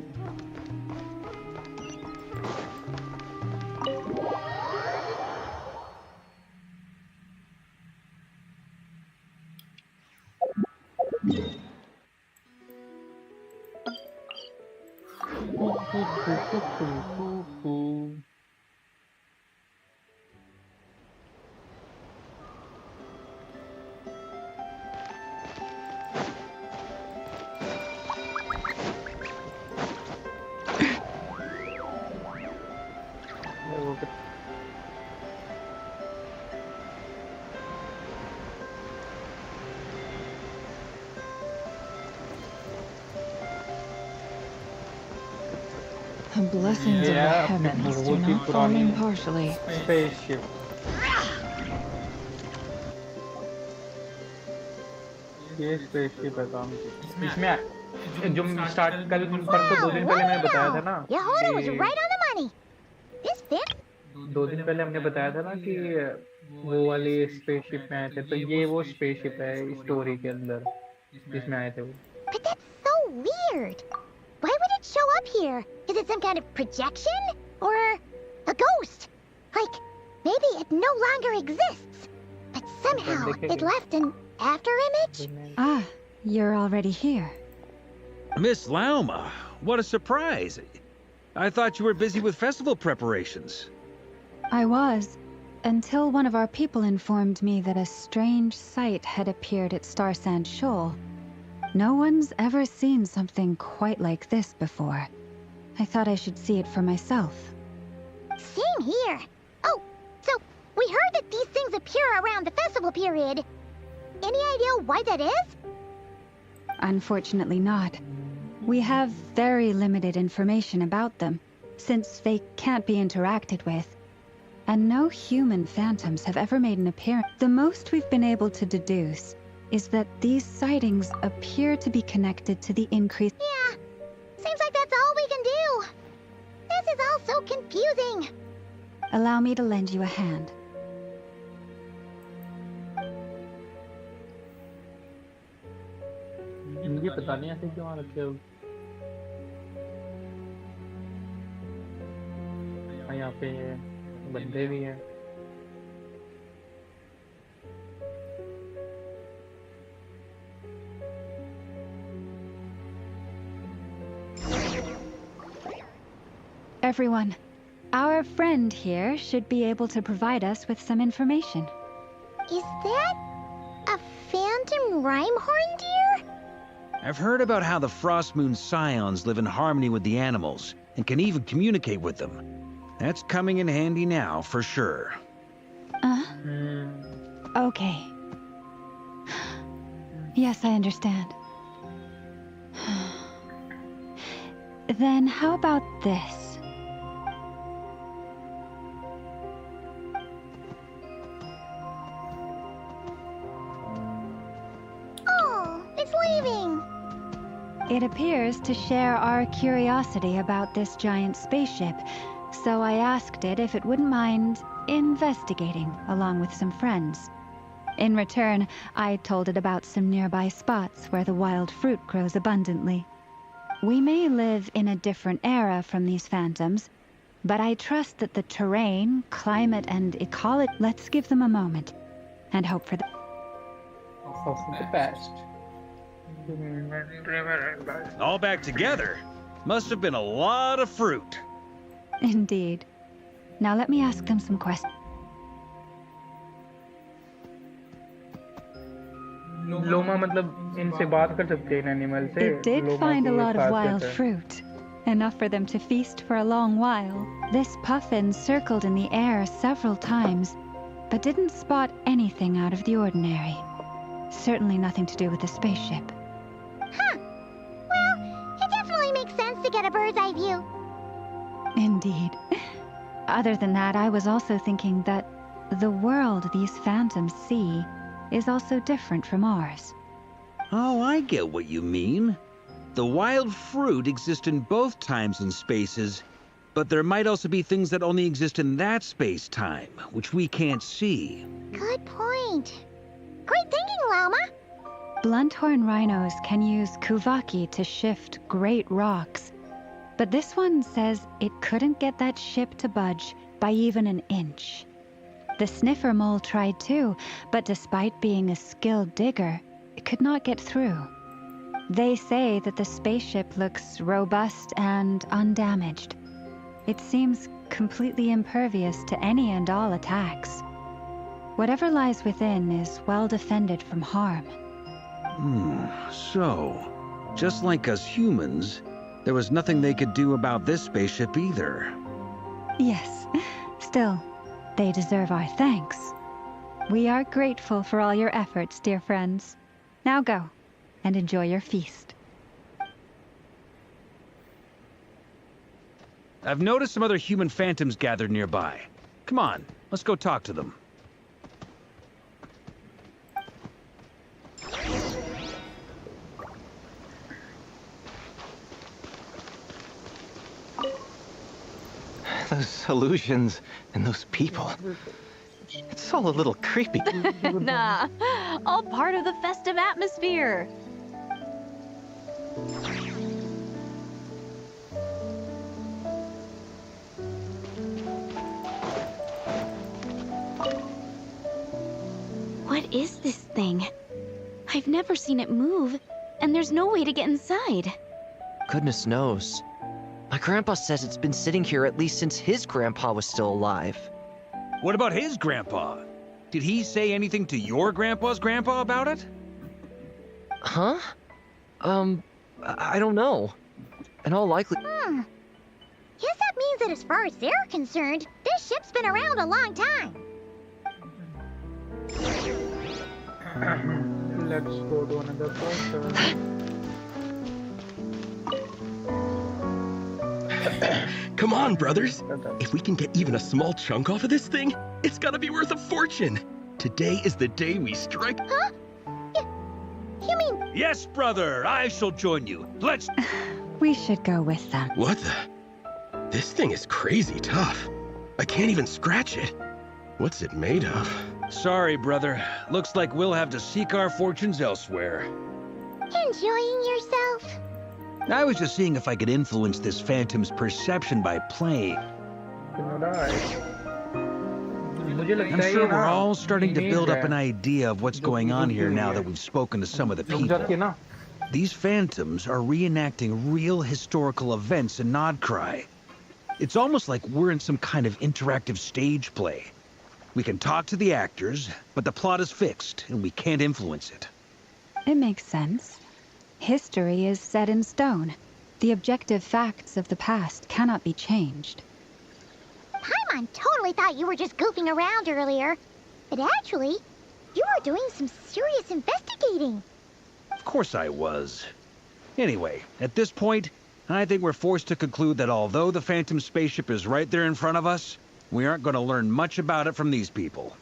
The blessings of the Yeah, heavens do बहुत ही not fall पुरानी impartially. spaceship. ये spaceship है काम की. इसमें जो स्टार्ट कल परसों 2 दिन पहले मैंने बताया था ना. Yehoda was right on the money. This fit? 2 दिन पहले हमने बताया था ना कि वो वाली spaceship में आए थे. तो ये वो spaceship है स्टोरी के अंदर जिसमें आए थे वो. But that's so weird. Why would it show up here? Is it some kind of projection? Or a ghost? Like, maybe it no longer exists. But somehow it left an after image? Ah, you're already here. Miss Lauma, what a surprise. I thought you were busy with festival preparations. I was, until one of our people informed me that a strange sight had appeared at Star Sand Shoal. No one's ever seen something quite like this before. I thought I should see it for myself. Same here. Oh, so we heard that these things appear around the festival period. Any idea why that is? Unfortunately not. We have very limited information about them, since they can't be interacted with. And no human phantoms have ever made an appearance. The most we've been able to deduce is that these sightings appear to be connected to the increase. Yeah, seems like that's all we can do. This is all so confusing. Allow me to lend you a hand. मुझे पता नहीं ऐसे क्यों रखे हो। यहाँ पे बंदे भी हैं। Everyone, our friend here should be able to provide us with some information. Is that a phantom rhymehorn deer? I've heard about how the Frost Moon Scions live in harmony with the animals and can even communicate with them. That's coming in handy now, for sure. Okay. Yes, I understand. Then how about this? Oh, it's leaving. It appears to share our curiosity about this giant spaceship, so I asked it if it wouldn't mind investigating along with some friends. In return, I told it about some nearby spots where the wild fruit grows abundantly. We may live in a different era from these phantoms, but I trust that the terrain, climate, and ecology... Let's give them a moment and hope for the... Hope for the best. All back together? Must have been a lot of fruit. Indeed. Now let me ask them some questions. लोमा मतलब इनसे बात कर सकते हैं animal से। It did Loma find a को lot of खासियत wild है। fruit, enough for them to feast for a long while. This puffin circled in the air several times, but didn't spot anything out of the ordinary. Certainly nothing to do with the spaceship. Huh. Well, it definitely makes sense to get a bird's eye view. Indeed. Other than that, I was also thinking that the world these phantoms see is also different from ours. Oh, I get what you mean. The wild fruit exist in both times and spaces, but there might also be things that only exist in that space-time, which we can't see. Good point. Great thinking, Lauma. Blunthorn rhinos can use kuvaki to shift great rocks, but this one says it couldn't get that ship to budge by even an inch. The sniffer mole tried too, but despite being a skilled digger, it could not get through. They say that the spaceship looks robust and undamaged. It seems completely impervious to any and all attacks. Whatever lies within is well defended from harm. So, just like us humans, there was nothing they could do about this spaceship either. Yes, still, they deserve our thanks. We are grateful for all your efforts, dear friends. Now go, and enjoy your feast. I've noticed some other human phantoms gathered nearby. Come on, let's go talk to them. Those illusions and those people. It's all a little creepy. Nah, all part of the festive atmosphere. What is this thing? I've never seen it move, and there's no way to get inside. Goodness knows. My grandpa says it's been sitting here at least since his grandpa was still alive. What about his grandpa? Did he say anything to your grandpa's grandpa about it? Huh? I don't know. In all likelihood... Guess that means that as far as they're concerned, this ship's been around a long time. Let's go to another person. Come on, brothers. If we can get even a small chunk off of this thing, it's gotta be worth a fortune. Today is the day we strike. Huh? You mean... Yes, brother, I shall join you. Let's... We should go with them. What the... This thing is crazy tough. I can't even scratch it. What's it made of? Sorry, brother. Looks like we'll have to seek our fortunes elsewhere. Enjoying yourself? I was just seeing if I could influence this phantom's perception by playing. I'm sure we're all starting to build up an idea of what's going on here now that we've spoken to some of the people. These phantoms are reenacting real historical events in Nodcry. It's almost like we're in some kind of interactive stage play. We can talk to the actors, but the plot is fixed, and we can't influence it. It makes sense. History is set in stone. The objective facts of the past cannot be changed. Paimon totally thought you were just goofing around earlier. But actually, you were doing some serious investigating. Of course I was. Anyway, at this point, I think we're forced to conclude that although the Phantom spaceship is right there in front of us, we aren't going to learn much about it from these people.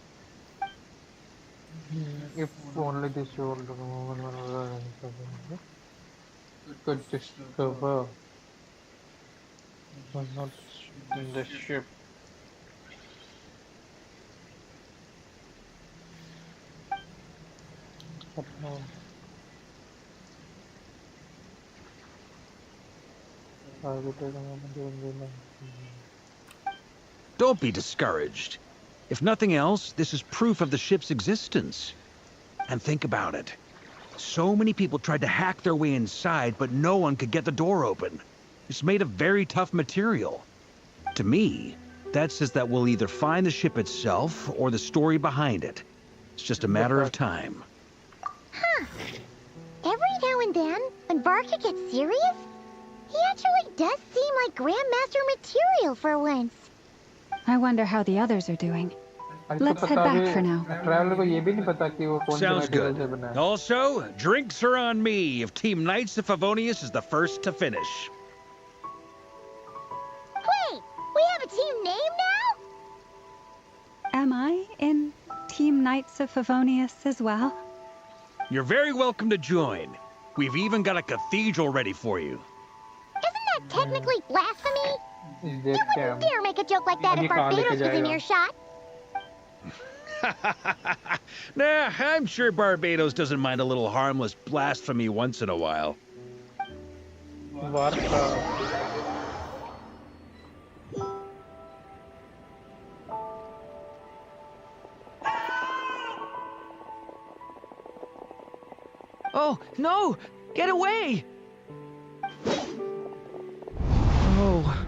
If only this old could discover was not in the ship. But no. Don't be discouraged. If nothing else, this is proof of the ship's existence. And think about it. So many people tried to hack their way inside, but no one could get the door open. It's made of very tough material. To me, that says that we'll either find the ship itself or the story behind it. It's just a matter of time. Huh. Every now and then, when Varka gets serious, he actually does seem like Grandmaster material for once. I wonder how the others are doing. Let's head back for now. Sounds good. Also, drinks are on me if Team Knights of Favonius is the first to finish. Wait, we have a team name now? Am I in Team Knights of Favonius as well? You're very welcome to join. We've even got a cathedral ready for you. Isn't that technically blasphemy? You wouldn't dare make a joke like that if Barbados was in earshot. Nah, I'm sure Barbados doesn't mind a little harmless blasphemy once in a while. Oh, no! Get away! Oh.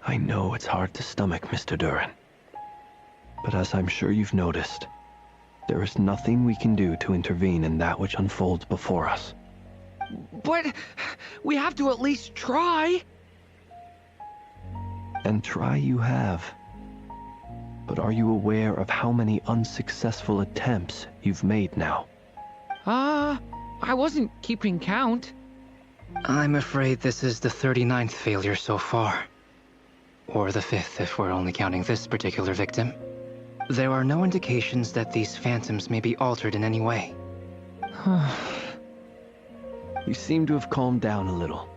I know it's hard to stomach, Mr. Duran. But as I'm sure you've noticed, there is nothing we can do to intervene in that which unfolds before us. But we have to at least try. And try you have. But are you aware of how many unsuccessful attempts you've made now? I wasn't keeping count. I'm afraid this is the 39th failure so far. Or the 5th if we're only counting this particular victim. There are no indications that these phantoms may be altered in any way. You seem to have calmed down a little.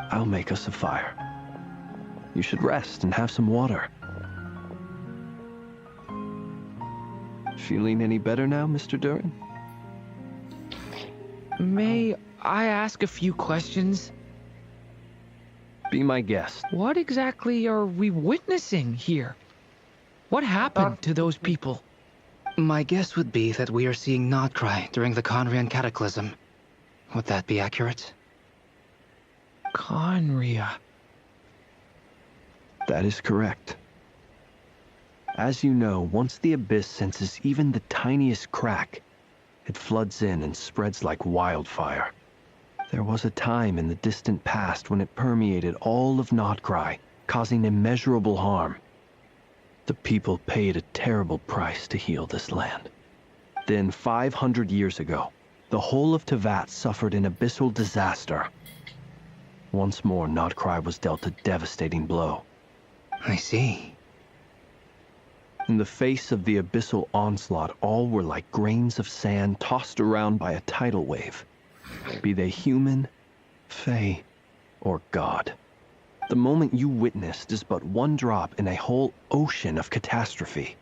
I'll make us a fire. You should rest and have some water. Feeling any better now, Mr. Duran? May I ask a few questions? Be my guest. What exactly are we witnessing here? What happened to those people? My guess would be that we are seeing Nodcry during the Conrian Cataclysm. Would that be accurate? Conria. That is correct. As you know, once the Abyss senses even the tiniest crack, it floods in and spreads like wildfire. There was a time in the distant past when it permeated all of Nodcry, causing immeasurable harm. The people paid a terrible price to heal this land. Then 500 years ago, the whole of Teyvat suffered an abyssal disaster. Once more, Nodcry was dealt a devastating blow. I see. In the face of the abyssal onslaught, all were like grains of sand tossed around by a tidal wave. Be they human, fae, or god. The moment you witnessed is but one drop in a whole ocean of catastrophe.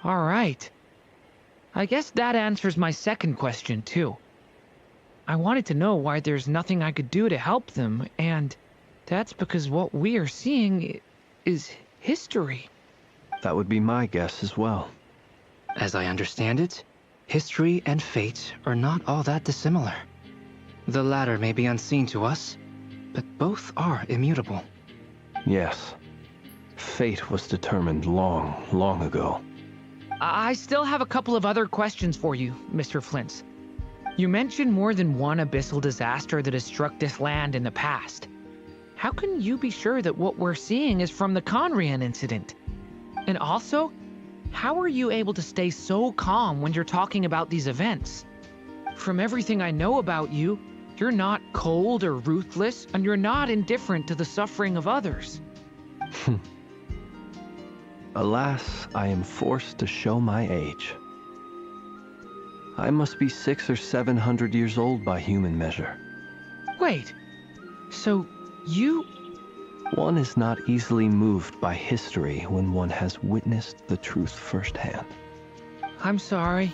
All right. I guess that answers my second question, too. I wanted to know why there's nothing I could do to help them, and that's because what we are seeing is history. That would be my guess as well. As I understand it, history and fate are not all that dissimilar. The latter may be unseen to us, but both are immutable. Yes. Fate was determined long, long ago. I still have a couple of other questions for you, Mr. Flint's. You mentioned more than one abyssal disaster that has struck this land in the past. How can you be sure that what we're seeing is from the Conrian incident? And also, how are you able to stay so calm when you're talking about these events? From everything I know about you, you're not cold or ruthless, and you're not indifferent to the suffering of others. Alas, I am forced to show my age. I must be 600 or 700 years old by human measure. Wait, so you... One is not easily moved by history when one has witnessed the truth firsthand. I'm sorry.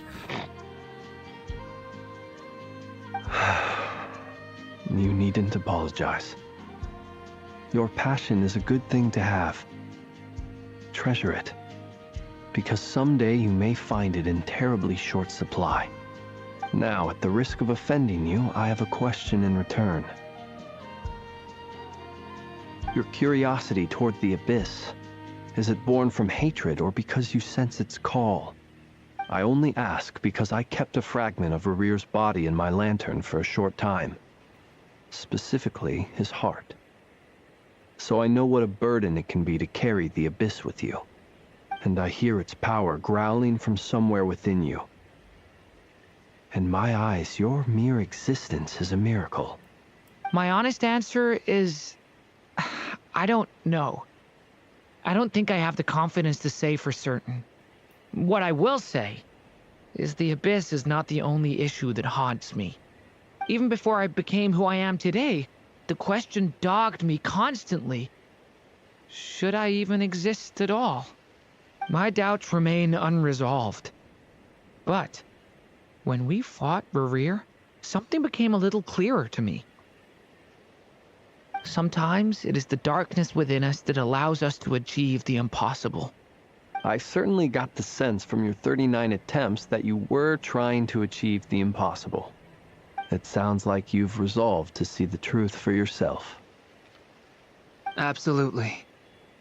You needn't apologize. Your passion is a good thing to have. Treasure it, because someday you may find it in terribly short supply. Now, at the risk of offending you, I have a question in return. Your curiosity toward the abyss, is it born from hatred or because you sense its call? I only ask because I kept a fragment of Rarir's body in my lantern for a short time. Specifically, his heart. So I know what a burden it can be to carry the abyss with you. And I hear its power growling from somewhere within you. In my eyes, your mere existence is a miracle. My honest answer is... I don't know. I don't think I have the confidence to say for certain. What I will say is the abyss is not the only issue that haunts me. Even before I became who I am today, the question dogged me constantly. Should I even exist at all? My doubts remain unresolved. But when we fought Rarir, something became a little clearer to me. Sometimes it is the darkness within us that allows us to achieve the impossible. I certainly got the sense from your 39 attempts that you were trying to achieve the impossible. It sounds like you've resolved to see the truth for yourself. Absolutely.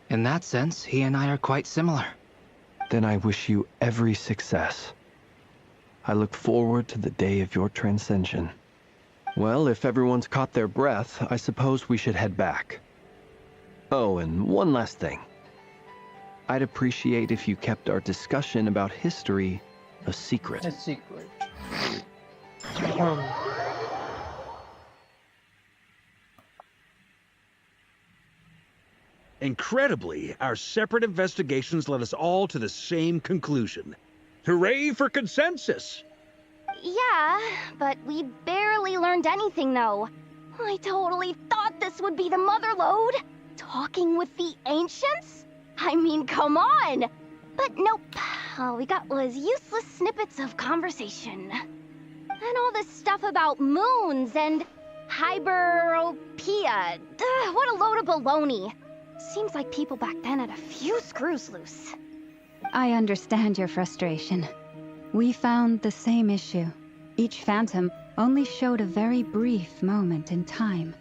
In that sense, he and I are quite similar. Then I wish you every success. I look forward to the day of your transcension. Well, if everyone's caught their breath, I suppose we should head back. Oh, and one last thing. I'd appreciate if you kept our discussion about history a secret. A secret. Incredibly, our separate investigations led us all to the same conclusion. Hooray for consensus! Yeah, but we barely learned anything, though. I totally thought this would be the mother lode. Talking with the ancients? I mean, come on! But nope, all we got was useless snippets of conversation. And all this stuff about moons and hyperopia. What a load of baloney. Seems like people back then had a few screws loose. I understand your frustration. We found the same issue. Each phantom only showed a very brief moment in time.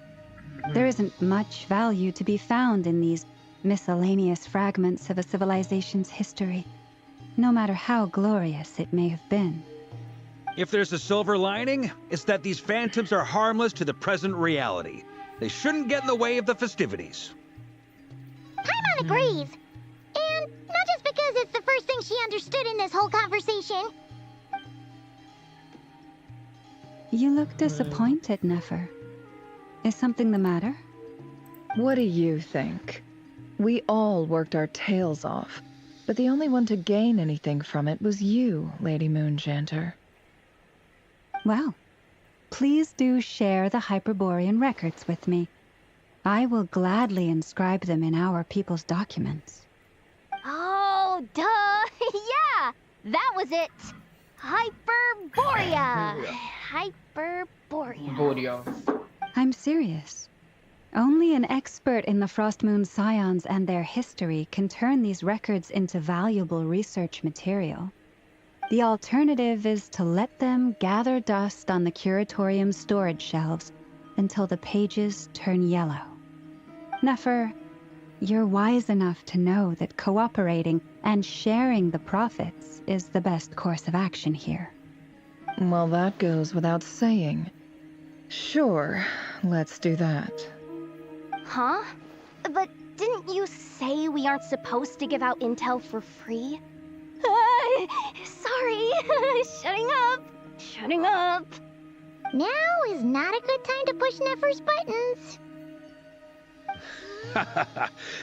There isn't much value to be found in these miscellaneous fragments of a civilization's history, no matter how glorious it may have been. If there's a silver lining, it's that these phantoms are harmless to the present reality. They shouldn't get in the way of the festivities. Paimon agrees. And not just because it's the first thing she understood in this whole conversation. You look disappointed, Nefer. Is something the matter? What do you think? We all worked our tails off, But the only one to gain anything from it was you, Lady Moonjanter. Well, please do share the Hyperborean records with me. I will gladly inscribe them in our people's documents. Oh, duh! Yeah! That was it! Hyperborea! Hyperborea. Borea. I'm serious. Only an expert in the Frostmoon Scions and their history can turn these records into valuable research material. The alternative is to let them gather dust on the Curatorium's storage shelves until the pages turn yellow. Nefer, you're wise enough to know that cooperating and sharing the profits is the best course of action here. Well, that goes without saying. Sure, let's do that. Huh? But didn't you say we aren't supposed to give out intel for free? Sorry. Shutting up. Now is not a good time to push Nefer's buttons.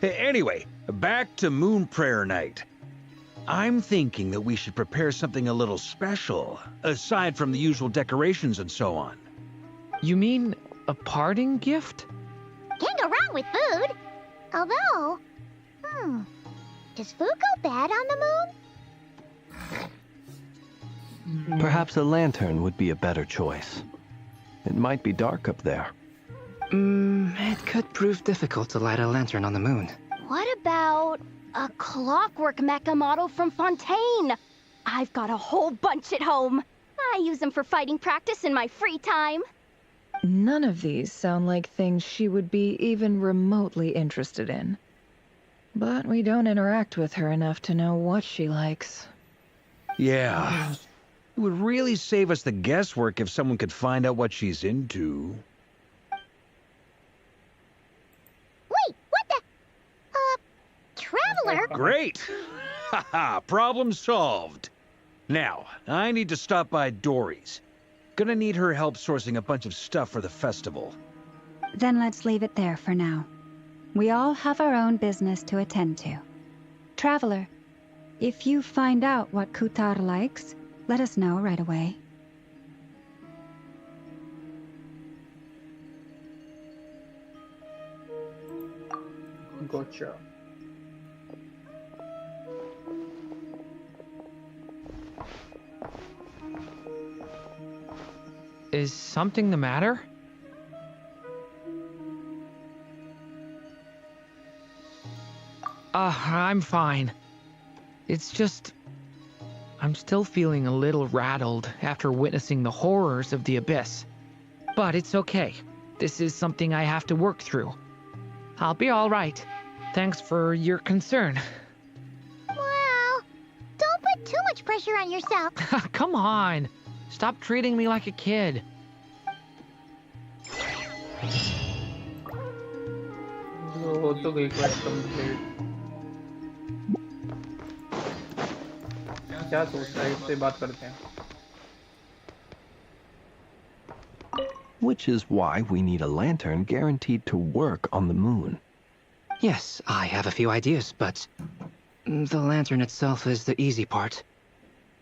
Anyway, back to Moon Prayer Night. I'm thinking that we should prepare something a little special, aside from the usual decorations and so on. You mean a parting gift? Can't go wrong with food. Although, does food go bad on the moon? Perhaps a lantern would be a better choice. It might be dark up there. It could prove difficult to light a lantern on the moon. What about a clockwork mecha model from Fontaine? I've got a whole bunch at home. I use them for fighting practice in my free time. None of these sound like things she would be even remotely interested in. But we don't interact with her enough to know what she likes. Yeah. It would really save us the guesswork if someone could find out what she's into. Wait, what the? Traveler? Great! Haha, problem solved. Now, I need to stop by Dory's. Gonna need her help sourcing a bunch of stuff for the festival. Then let's leave it there for now. We all have our own business to attend to. Traveler, if you find out what Kutar likes, let us know right away. Gotcha. Is something the matter? I'm fine. It's just... I'm still feeling a little rattled after witnessing the horrors of the Abyss. But it's okay. This is something I have to work through. I'll be all right. Thanks for your concern. Well, don't put too much pressure on yourself. Come on. Stop treating me like a kid. हो तो गई quest complete. क्या सोच रहा है, इससे बात करते हैं. Which is why we need a lantern guaranteed to work on the moon. Yes, I have a few ideas, but the lantern itself is the easy part.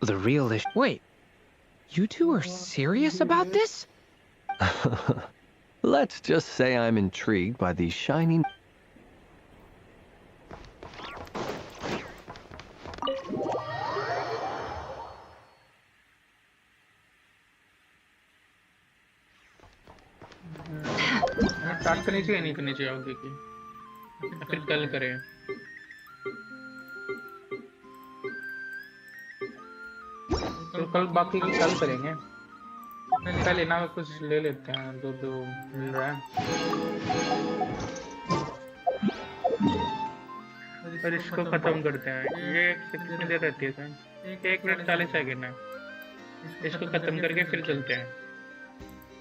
The real issue... Wait, you two are serious about this? Let's just say I'm intrigued by these shiny... start करनी चाहिए नहीं करनी चाहिए आप देखिए, फिर कल करें. तो कल बाकी कल करेंगे. पहले ना कुछ ले लेते हैं, जो मिल रहा है. और इसको खत्म करते हैं. ये कितनी देर रहती है सर? 1 मिनट 40 सेकंड है. इसको खत्म करके फिर चलते हैं.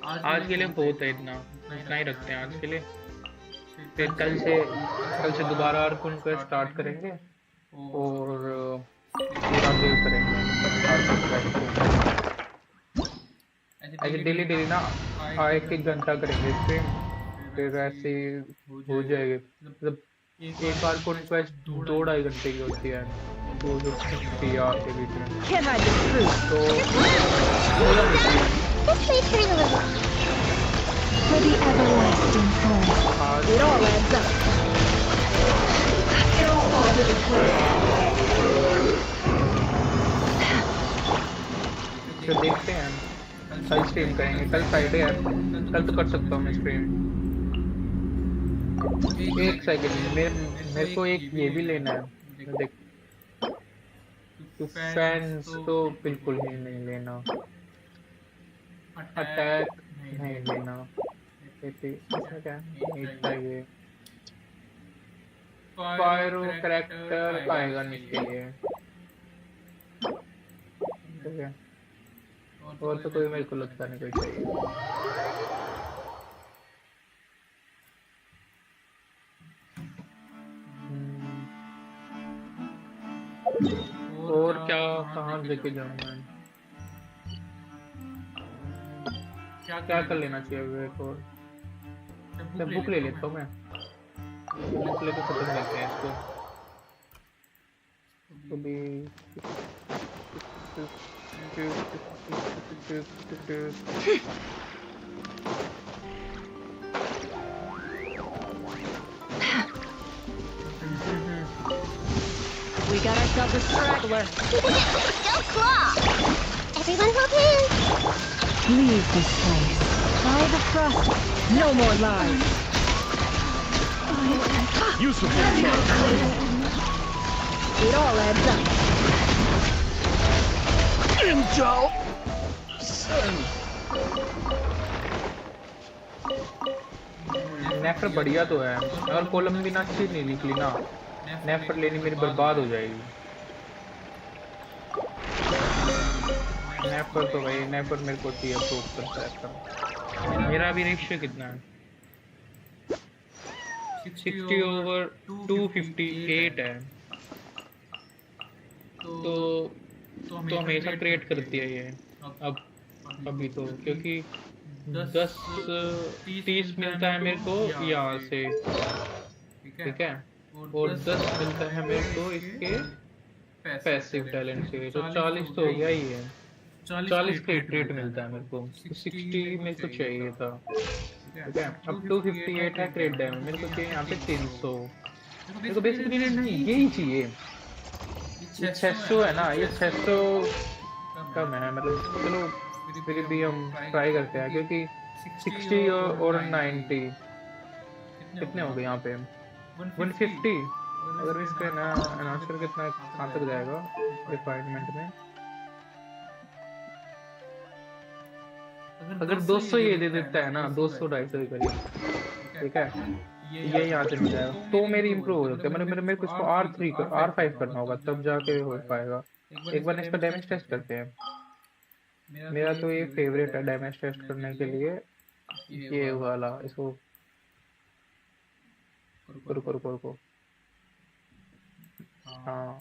आज के लिए बहुत है, इतना ही रखते हैं आज के लिए. फिर कल से दोबारा आर्कन को स्टार्ट करेंगे और पूरा देव करेंगे. ऐसे डेली ना 1 घंटा करेंगे इस पे, फिर ऐसे हो जाएगा. मतलब एक आर्कन क्वेस्ट 2-2.5 घंटे की होती है. 250 के बीच में। Can't hide the truth. तो This place hurt a little. For the everlasting home. It all adds up. It all falls into place. तो देखते हैं, कल स्ट्रीम करेंगे, कल फ्राइडे है, कल तो कर सकता हूँ मैं स्ट्रीम। एक सेकंड, मेरे को एक ये भी लेना है, देख तो फैंस तो बिल्कुल ही नहीं लेना, अटैक नहीं लेना, इसमें क्या नहीं चाहिए, फायरो कैरेक्टर आएगा नहीं इसके लिए, ठीक है, और तो कोई मेरे को लगता नहीं कोई चाहिए। और क्या, कहाँ लेके जाऊँ मैं, क्या कर लेना चाहिए मेरे को, बुक ले लेता हूँ मैं, बुक लेके खत्म करते हैं इसको, अभी We got ourselves a straggler. Go claw! Everyone hold hands. Leave this place. By the thrust. No more lies. Useful. It all adds up. Intel. नेफर बढ़िया तो है, अगर कॉलम भी ना अच्छी नहीं निकली ना, नेफर लेनी मेरी बर्बाद हो जाएगी। नेफर तो भाई, नेफर मेरे को चाहिए अप्रूव करता है। मेरा भी रेशियो कितना है, 60/258 है, तो हमेशा क्रिएट करती है ये अब अभी तो, क्योंकि 10-30 मिलता है मेरे को यहाँ से, ठीक है, और 10 मिलता है मेरे को इसके पैसिव टैलेंट से, तो 40 तो हो गया ही है, 40 क्रेट रेट मिलता है मेरे को, तो 60 मेरे को चाहिए था, ठीक है। अब 258 है क्रेट डैमेज, मेरे को चाहिए यहाँ पे 300, मेरे को बेसिकली नहीं यही चाहिए, 600 है ना, ये 600 कम है, मतलब चलो फिर भी हम ट्राई करते हैं, क्योंकि 60 और 90 कितने हो गए यहाँ पे, 150, अगर इस पे ना अनाउंस कर कितना कहाँ तक जाएगा रिफाइनमेंट में, अगर 200 ये दे देता है ना, 200-250 के करीब, ठीक है, ये यहाँ से मिल जाएगा, तो मेरी इंप्रूव हो जाती है, मेरे को इसको R5 करना होगा, तब जाके हो पाएगा। एक बार इसका डैमेज टेस्ट करते हैं, मेरा तो ये फेवरेट है डैमेज टेस्ट करने के लिए, ये वाला, इसको रुको, हाँ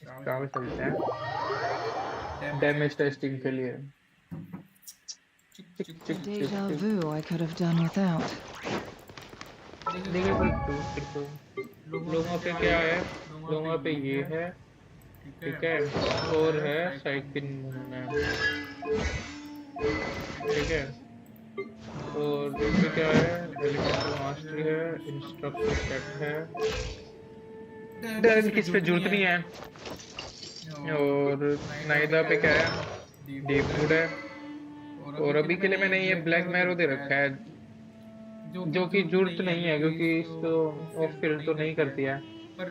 इसका भी चलते हैं डैमेज टेस्टिंग के लिए। Deja vu I could have done without. देखिए लोगों पे क्या है, लोगों पे ये है, ठीक है, और है साइकिल में, ठीक है, और इसमें क्या है, एलिमेंटल मास्टरी है, इंस्ट्रक्टर सेट है, किस पे जरूरत नहीं है, और नाइदा पे क्या है, डीप फूड है, और अभी के लिए मैंने ये ब्लैक मैरो दे रखा है, जो कि जरूरत नहीं है, क्योंकि इसको ऑफ फील्ड तो नहीं करती है,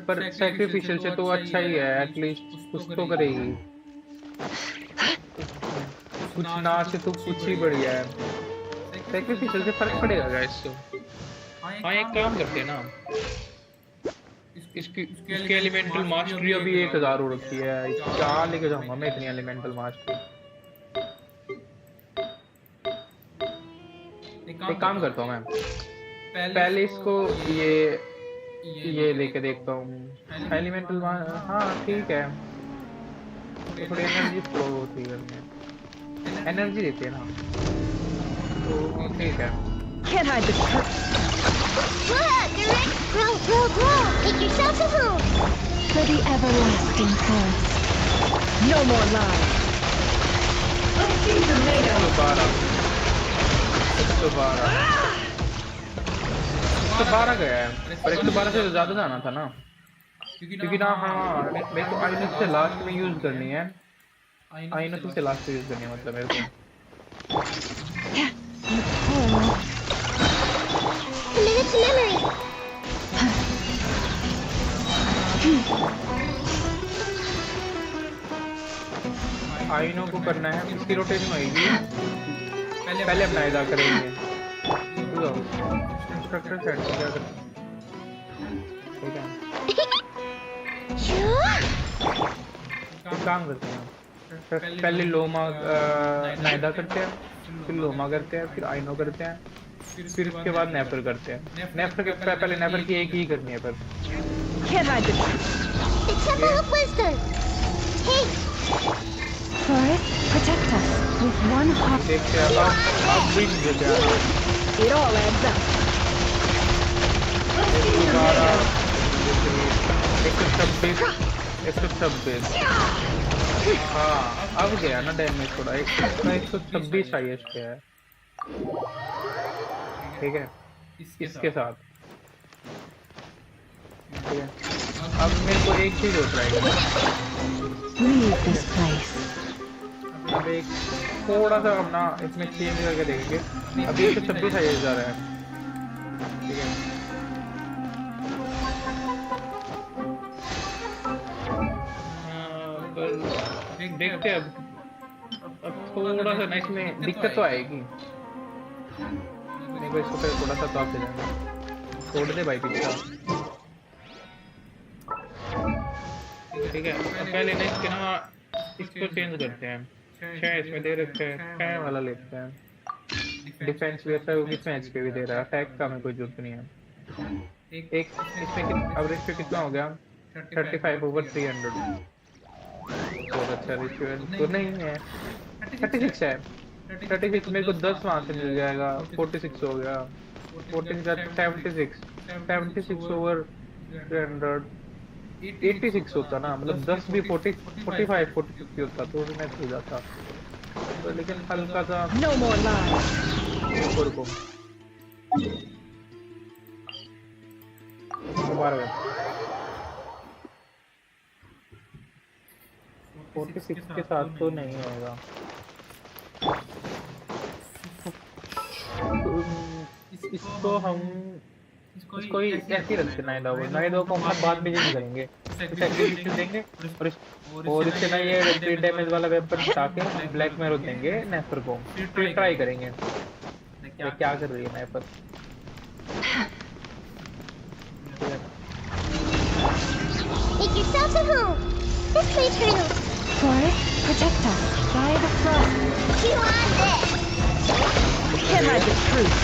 पर सैक्रिफिशियल से तो अच्छा ही है, एटलीस्ट कुछ तो करेगी, कुछ ना से तो कुछ ही बढ़िया है, सैक्रिफिशियल से फर्क पड़ेगा गाइस। तो हाँ एक काम करते हैं ना, इसकी एलिमेंटल मास्टरी अभी 1000 हो रखी है, क्या लेके जाऊंगा मैं इतनी एलिमेंटल मास्टरी। एक काम करता हूँ मैं, पहले इसको ये लेके देखता हूँ एलिमेंटल, हाँ ठीक है, थोड़ी एनर्जी फ्लो होती है, एनर्जी देती है ना, तो ठीक है। Can't hide the truth. Look, grow, make yourself a room. For the everlasting forest. No more lies. तो 12 गया है, पर 112 से ज्यादा जाना था ना, क्योंकि ना हाँ मेरे को आइनस से लास्ट में यूज करनी है, आइनस से लास्ट में यूज करनी है मतलब मेरे को। आइनो को करना है, इसकी रोटेशन होगी, पहले अपना इदा करेंगे। इंस्ट्रक्टर सेट क्या करते हैं, ठीक है काम करते हैं। पहले लोमा नायदा करते हैं, फिर लोमा करते हैं, फिर आइनो करते हैं, फिर उसके बाद नेफर करते हैं। नेफर के पहले नेफर की एक ही करनी है पर। Forest, protect us with one hop. देखते हैं अब विन देते हैं। It all adds up. 126 हाँ अब गया ना डैमेज थोड़ा, 126 हाईएस्ट पे है, ठीक है इसके साथ, ठीक है। अब मेरे को एक चीज होता है, Leave this place. अब एक थोड़ा सा हम ना इसमें चेंज करके देखेंगे। अभी 126 हाईएस्ट जा रहा है, ठीक है। देखते हैं अब थोड़ा सा ना इसमें दिक्कत तो आएगी, नहीं इसको पहले थोड़ा सा तो आप जाएंगे, छोड़ दे भाई पीछा, ठीक है। पहले ना इसके ना इसको चेंज करते हैं, 6 इसमें दे रखे हैं, 6 वाला लेते हैं। डिफेंस भी अच्छा है, इसमें एचपी भी दे रहा है, अटैक का हमें कोई जरूरत नहीं है। एक इसमें एवरेज पे कितना हो गया, 35/300, बहुत अच्छा रिचुअल तो नहीं है, 36 है, 36 मेरे को 10 वहाँ से मिल जाएगा, 46 हो गया, 76 ओवर 300, 86 होता ना, मतलब 10 भी 45 46 होता तो मैच हो जाता, तो लेकिन हल्का सा No more lies. ऊपर को दोबारा 46 के साथ तो नहीं होगा। इसको हम इसको ही ऐसे ही रखते नाइडो को हम बाद में चेंज करेंगे, सेक्रीफाइस देंगे और इससे ना ये रेड डैमेज वाला वेपन हटा के ब्लैक मैरो देंगे नेफर को, फिर ट्राई करेंगे ये क्या कर रही है नेफर। Make yourselves at home. This way through. Forest, protect us by the frost. You on this? Can't hide the truth.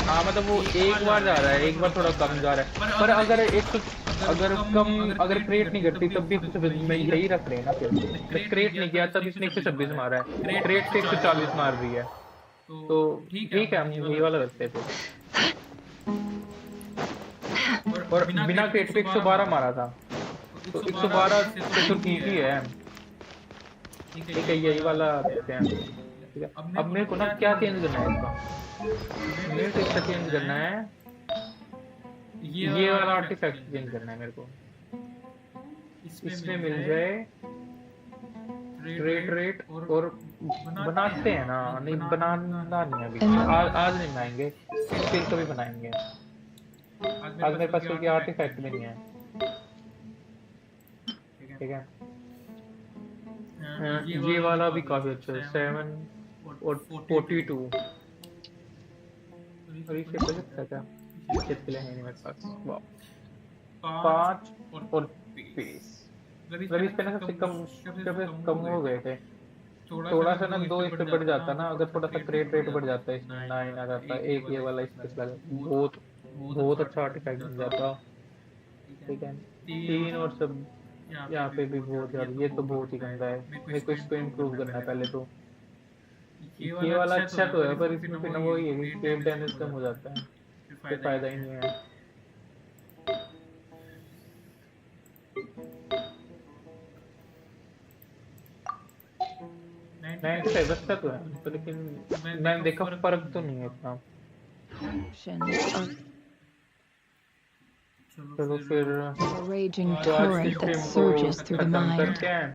हाँ मतलब वो एक बार जा रहा है, एक बार थोड़ा कम जा रहा है, पर अगर अगर क्रिएट नहीं करती तब भी 126 में यही रख रहे हैं ना, फिर क्रिएट नहीं किया तब इसने 126 मारा है, क्रिएट से 140 मार रही है, तो ठीक है हम यही वाला रखते थे। और बिना क्रिएट पे 112 मारा था, तो 112 से तो ठीक ही है, ठीक है यही वाला रखते हैं, ठीक है। अब मेरे को ना क्या चेंज करना है इसका, मेरे को इसका चेंज करना है, ये वाला आर्टिफैक्ट चेंज करना है मेरे को, इसमें मिल जाए रेट और बनाते हैं ना, नहीं बनाना नहीं अभी, आज नहीं बनाएंगे, फिर कभी बनाएंगे, आज मेरे पास कोई आर्टिफैक्ट भी नहीं है, ठीक है। ये वाला भी काफी अच्छा है, 7 और 42 अभी क्या क्या के लिए है नहीं मेरे पास, 5 और 20 मतलब इस पे ना सबसे कम हो गए थे, थोड़ा सा ना 2 इस पे बढ़ जाता ना, अगर थोड़ा सा रेट बढ़ जाता है इसमें 9 आ जाता, एक ये वाला इसमें बहुत अच्छा आर्टिफैक्ट मिल जाता, ठीक है। 3 और सब यहाँ पे भी बहुत यार, ये तो बहुत ही गंदा है, मेरे को इसको इम्प्रूव करना है पहले तो, ये वाला अच्छा तो है, पर इसमें फिर ना वो ये सेव डैमेज कम हो जाता है, कोई फायदा ही नहीं है। नहीं तो अच्छा तो है, तो लेकिन मैंने देखा फर्क तो नहीं है इतना। चलो फिर A raging torrent that surges through the mind.